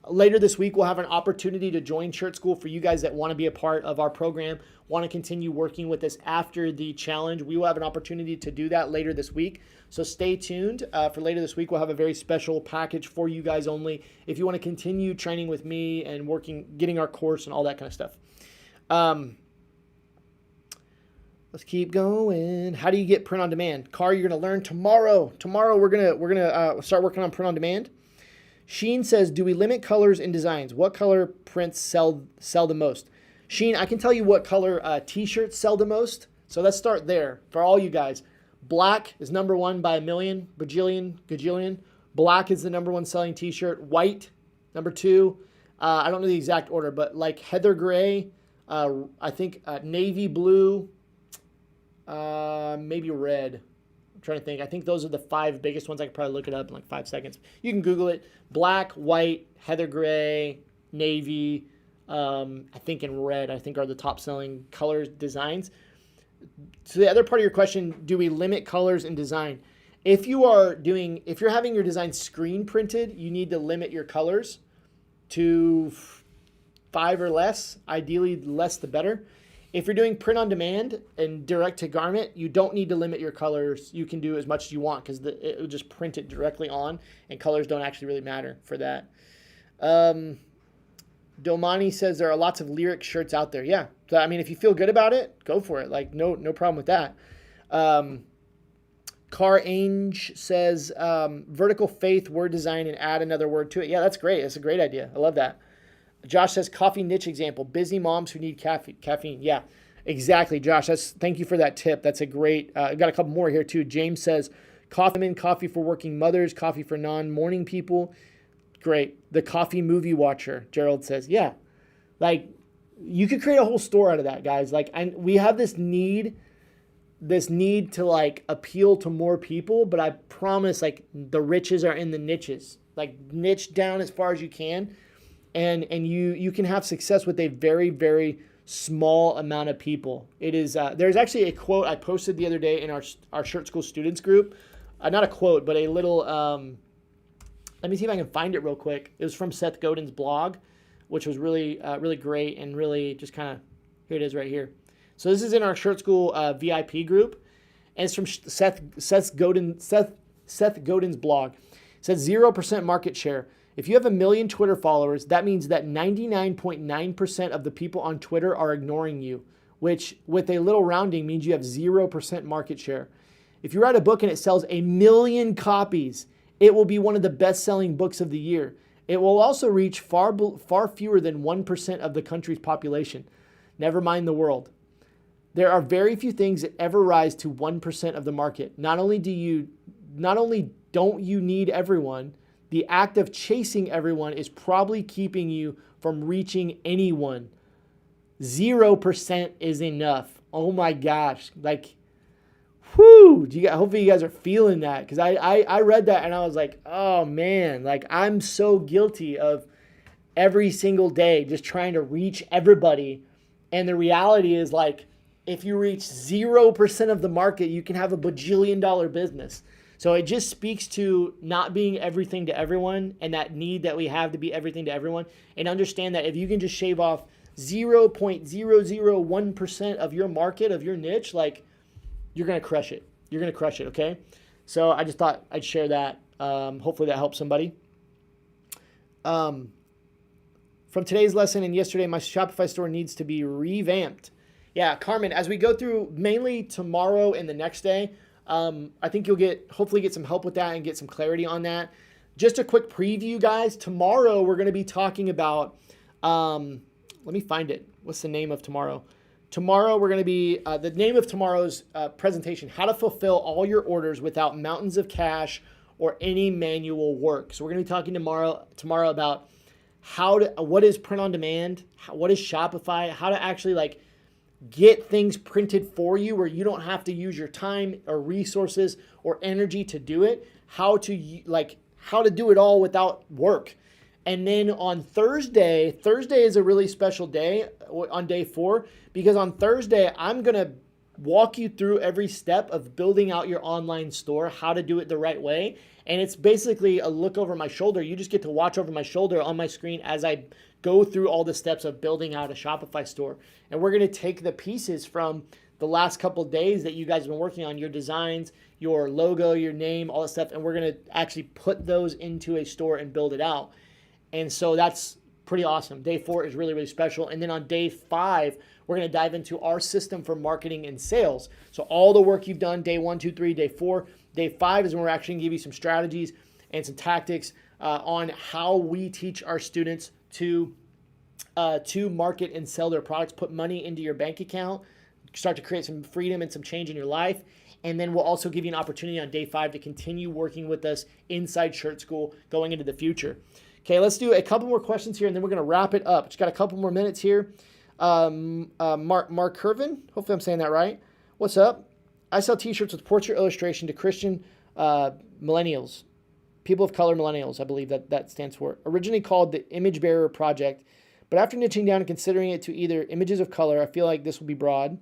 later this week, we'll have an opportunity to join Shirt School for you guys that want to be a part of our program, want to continue working with us after the challenge. We will have an opportunity to do that later this week. So stay tuned for later this week. We'll have a very special package for you guys only if you want to continue training with me and getting our course and all that kind of stuff. Let's keep going. How do you get print on demand? Car, you're going to learn tomorrow. Tomorrow we're gonna start working on print on demand. Sheen says, do we limit colors and designs? What color prints sell the most? Sheen, I can tell you what color t-shirts sell the most. So let's start there for all you guys. Black is number one by a million, gajillion. Black is the number one selling t-shirt. White, number two. I don't know the exact order, but like heather gray, I think navy blue, maybe red. I'm trying to think. I think those are the 5 biggest ones. I could probably look it up in like 5 seconds. You can Google it. Black, white, heather gray, navy, I think in red, I think are the top selling colors, designs. So the other part of your question, do we limit colors and design? If you're having your design screen printed, you need to limit your colors to 5 or less. Ideally, less the better. If you're doing print on demand and direct to garment, you don't need to limit your colors. You can do as much as you want because it will just print it directly on, and colors don't actually really matter for that. Domani says there are lots of lyric shirts out there. Yeah. So, if you feel good about it, go for it. Like, no problem with that. Car Ange says vertical faith word design and add another word to it. Yeah, that's great. That's a great idea. I love that. Josh says coffee niche example, busy moms who need caffeine. Yeah, exactly, Josh. Thank you for that tip. That's a great, I've got a couple more here too. James says Coffee men, coffee for working mothers, coffee for non-morning people. Great. The coffee movie watcher, Gerald says. Yeah. Like, you could create a whole store out of that, guys. Like, we have this need to like appeal to more people, but I promise, like, the riches are in the niches. Like, niche down as far as you can, and you can have success with a very, very small amount of people. It is there's actually a quote I posted the other day in our Shirt School students group. Not a quote, but a little let me see if I can find it real quick. It was from Seth Godin's blog, which was really really great, and really just kind of, here it is right here. So this is in our Shirt School VIP group, and it's from Seth Godin's blog. It says 0% market share. If you have 1 million Twitter followers, that means that 99.9% of the people on Twitter are ignoring you, which with a little rounding means you have 0% market share. If you write a book and it sells 1 million copies, it will be one of the best-selling books of the year. It will also reach far fewer than 1% of the country's population. Never mind the world. There are very few things that ever rise to 1% of the market. Not only don't you need everyone, the act of chasing everyone is probably keeping you from reaching anyone. 0% is enough. Oh my gosh. Like, whoo, hopefully you guys are feeling that, because I read that and I was like, oh man, like, I'm so guilty of every single day just trying to reach everybody. And the reality is, like, if you reach 0% of the market, you can have a bajillion-dollar business. So it just speaks to not being everything to everyone, and that need that we have to be everything to everyone, and understand that if you can just shave off 0.001% of your market, of your niche, like, you're going to crush it. You're going to crush it, okay? So I just thought I'd share that. Hopefully that helps somebody. From today's lesson and yesterday, my Shopify store needs to be revamped. Yeah, Carmen, as we go through mainly tomorrow and the next day, I think you'll hopefully get some help with that and get some clarity on that. Just a quick preview, guys. Tomorrow we're going to be talking about, let me find it. What's the name of tomorrow? Tomorrow we're going to be, the name of tomorrow's presentation, how to fulfill all your orders without mountains of cash or any manual work. So we're going to be talking tomorrow about what is print on demand, what is Shopify, how to actually like get things printed for you where you don't have to use your time or resources or energy to do it, how to do it all without work. And then on Thursday is a really special day on day 4, because on Thursday, I'm going to walk you through every step of building out your online store, how to do it the right way. And it's basically a look over my shoulder. You just get to watch over my shoulder on my screen as I go through all the steps of building out a Shopify store. And we're going to take the pieces from the last couple of days that you guys have been working on, your designs, your logo, your name, all that stuff, and we're going to actually put those into a store and build it out. And so that's pretty awesome. Day 4 is really, really special. And then on day 5, we're going to dive into our system for marketing and sales. So all the work you've done, day 1, 2, 3, day 4, day 5 is when we're actually going to give you some strategies and some tactics on how we teach our students to market and sell their products, put money into your bank account, start to create some freedom and some change in your life. And then we'll also give you an opportunity on day 5 to continue working with us inside Shirt School going into the future. Okay, let's do a couple more questions here, and then we're going to wrap it up. Just got a couple more minutes here. Mark Curvin, hopefully I'm saying that right. What's up? I sell t-shirts with portrait illustration to Christian millennials, people of color millennials, I believe that stands for. Originally called the Image Bearer Project, but after niching down and considering it to either images of color, I feel like this will be broad.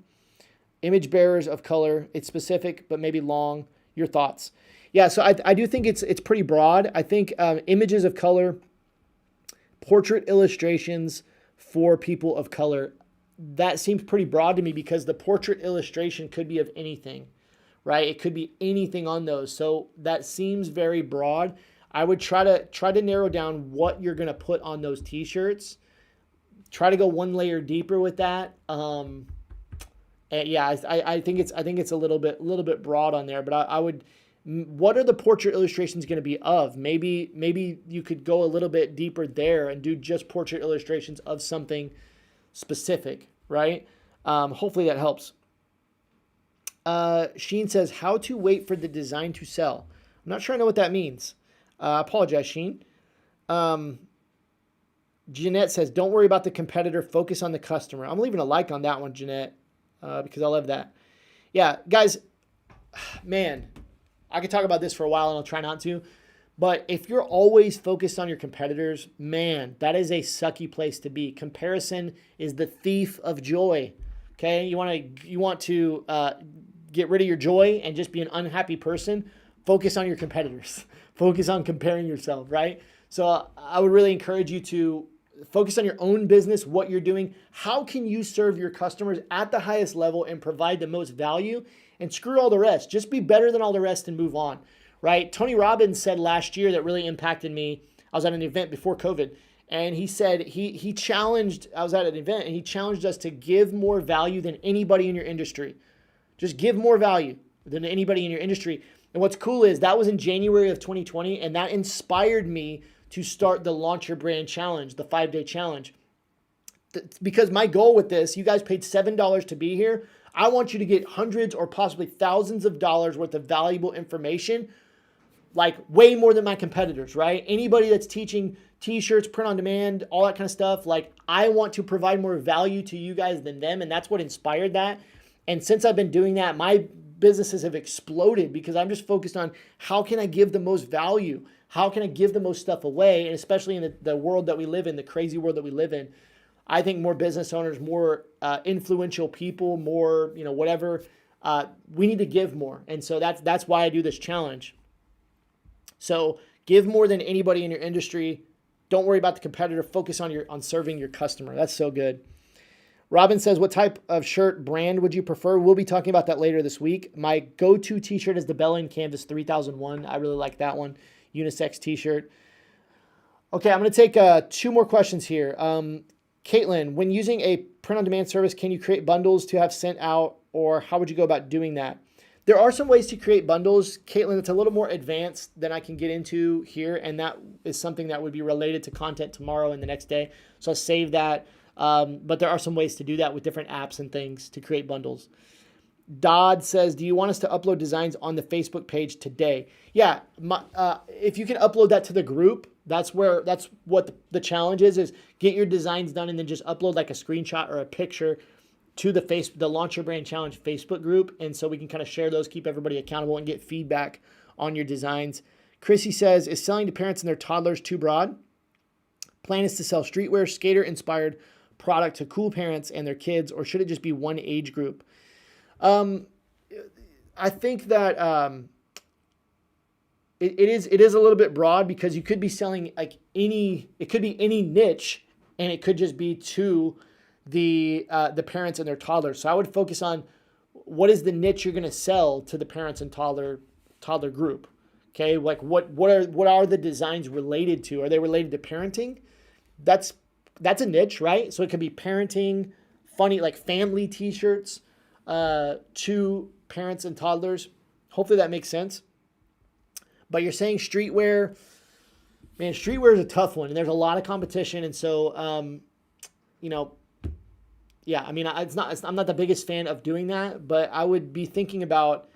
Image bearers of color, it's specific, but maybe long. Your thoughts? Yeah, so I do think it's pretty broad. I think images of color, portrait illustrations for people of color, that seems pretty broad to me, because the portrait illustration could be of anything, right? It could be anything on those. So that seems very broad. I would try to narrow down what you're going to put on those t-shirts. Try to go one layer deeper with that. And yeah, I think it's a little bit broad on there, but I would, what are the portrait illustrations going to be of? Maybe you could go a little bit deeper there and do just portrait illustrations of something specific, right? Hopefully that helps. Sheen says, how to wait for the design to sell. I'm not sure I know what that means. I apologize, Sheen. Jeanette says, don't worry about the competitor. Focus on the customer. I'm leaving a like on that one, Jeanette, because I love that. Yeah, guys, man, I could talk about this for a while and I'll try not to. But if you're always focused on your competitors, man, that is a sucky place to be. Comparison is the thief of joy. Okay, you want to get rid of your joy and just be an unhappy person. Focus on your competitors. Focus on comparing yourself, right? So I would really encourage you to focus on your own business, what you're doing. How can you serve your customers at the highest level and provide the most value? And screw all the rest. Just be better than all the rest and move on, right? Tony Robbins said last year that really impacted me. I was at an event before COVID, and he said he challenged, I was at an event, and he challenged us to give more value than anybody in your industry. Just give more value than anybody in your industry. And what's cool is that was in January of 2020, and that inspired me to start the Launch Your Brand Challenge, the 5-day challenge. Because my goal with this, you guys paid $7 to be here. I want you to get hundreds or possibly thousands of dollars worth of valuable information, like way more than my competitors, right? Anybody that's teaching t-shirts, print on demand, all that kind of stuff, like I want to provide more value to you guys than them. And that's what inspired that. And since I've been doing that, my businesses have exploded because I'm just focused on how can I give the most value? How can I give the most stuff away? And especially in the world that we live in, the crazy world that we live in, I think more business owners, more influential people, more, whatever, we need to give more. And so that's why I do this challenge. So give more than anybody in your industry. Don't worry about the competitor. Focus on serving your customer. That's so good. Robin says, what type of shirt brand would you prefer? We'll be talking about that later this week. My go-to t-shirt is the Bella & Canvas 3001. I really like that one. Unisex t-shirt. Okay, I'm going to take 2 more questions here. Caitlin, when using a print-on-demand service, can you create bundles to have sent out, or how would you go about doing that? There are some ways to create bundles, Caitlin. It's a little more advanced than I can get into here, and that is something that would be related to content tomorrow and the next day. So I'll save that. But there are some ways to do that with different apps and things to create bundles. Dodd says, do you want us to upload designs on the Facebook page today? Yeah, if you can upload that to the group, that's what the challenge is get your designs done and then just upload like a screenshot or a picture to the Launch Your Brand Challenge Facebook group. And so we can kind of share those, keep everybody accountable, and get feedback on your designs. Chrissy says, is selling to parents and their toddlers too broad? Plan is to sell streetwear, skater-inspired product to cool parents and their kids, or should it just be one age group? I think that it is a little bit broad because you could be selling it could be any niche, and it could just be to the parents and their toddlers. So I would focus on what is the niche you're going to sell to the parents and toddler group. Okay, like what are the designs related to? Are they related to parenting? That's a niche, right? So it could be parenting, funny like family t-shirts to parents and toddlers. Hopefully that makes sense. But you're saying streetwear. Man, streetwear is a tough one, and there's a lot of competition. And so, yeah, I mean, I'm not the biggest fan of doing that, but I would be thinking about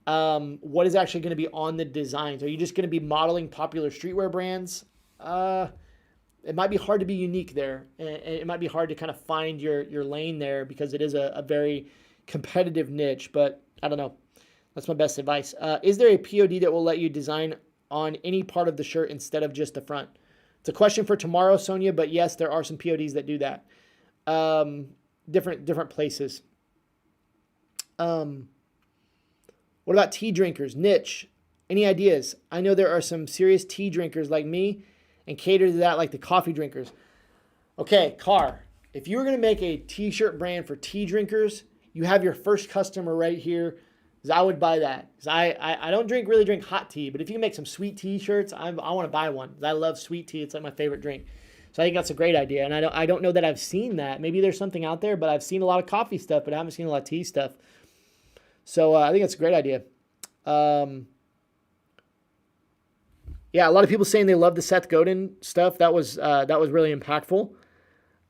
what is actually going to be on the designs. Are you just going to be modeling popular streetwear brands? It might be hard to be unique there, and it might be hard to kind of find your lane there because it is a very competitive niche, but I don't know. That's my best advice. Is there a POD that will let you design on any part of the shirt instead of just the front? It's a question for tomorrow, Sonia, but yes, there are some PODs that do that. Different places. What about tea drinkers? Niche. Any ideas? I know there are some serious tea drinkers like me and cater to that like the coffee drinkers. Okay, Car, if you were going to make a t-shirt brand for tea drinkers, you have your first customer right here. I would buy that. I don't really drink hot tea, but if you can make some sweet tea shirts, I want to buy one. I love sweet tea. It's like my favorite drink. So I think that's a great idea. And I don't know that I've seen that. Maybe there's something out there, but I've seen a lot of coffee stuff, but I haven't seen a lot of tea stuff. So I think that's a great idea. Yeah, a lot of people saying they love the Seth Godin stuff. That was really impactful.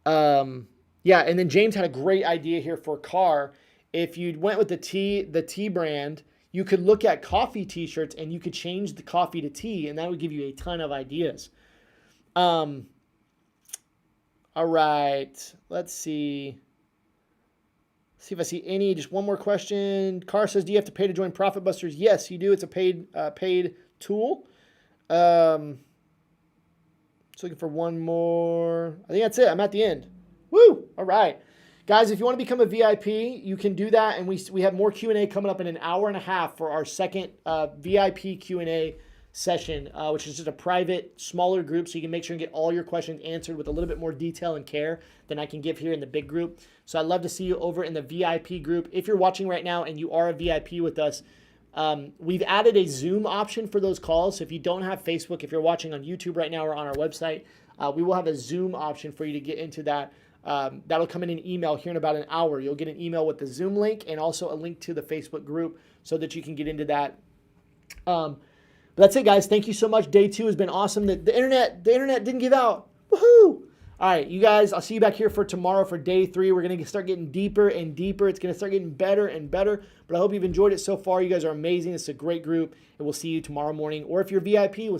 Yeah, and then James had a great idea here for Car. if you went with the tea brand, you could look at coffee t-shirts and you could change the coffee to tea, and that would give you a ton of ideas. All right, let's see. See if I see any. Just one more question. Carr says, do you have to pay to join Profit Busters? Yes, you do. It's a paid tool. Just looking for one more. I think that's it. I'm at the end. Woo! All right. Guys, if you want to become a VIP, you can do that. And we have more Q&A coming up in an hour and a half for our second VIP Q&A session, which is just a private, smaller group, so you can make sure and get all your questions answered with a little bit more detail and care than I can give here in the big group. So I'd love to see you over in the VIP group. If you're watching right now and you are a VIP with us, we've added a Zoom option for those calls. So if you don't have Facebook, if you're watching on YouTube right now or on our website, we will have a Zoom option for you to get into that. That'll come in an email here in about an hour. You'll get an email with the Zoom link and also a link to the Facebook group so that you can get into that. But that's it, guys. Thank you so much. Day 2 has been awesome. The internet didn't give out. Woohoo! All right, you guys, I'll see you back here for tomorrow for day 3. We're going to start getting deeper and deeper. It's going to start getting better and better. But I hope you've enjoyed it so far. You guys are amazing. It's a great group. And we'll see you tomorrow morning. Or if you're VIP, we'll see you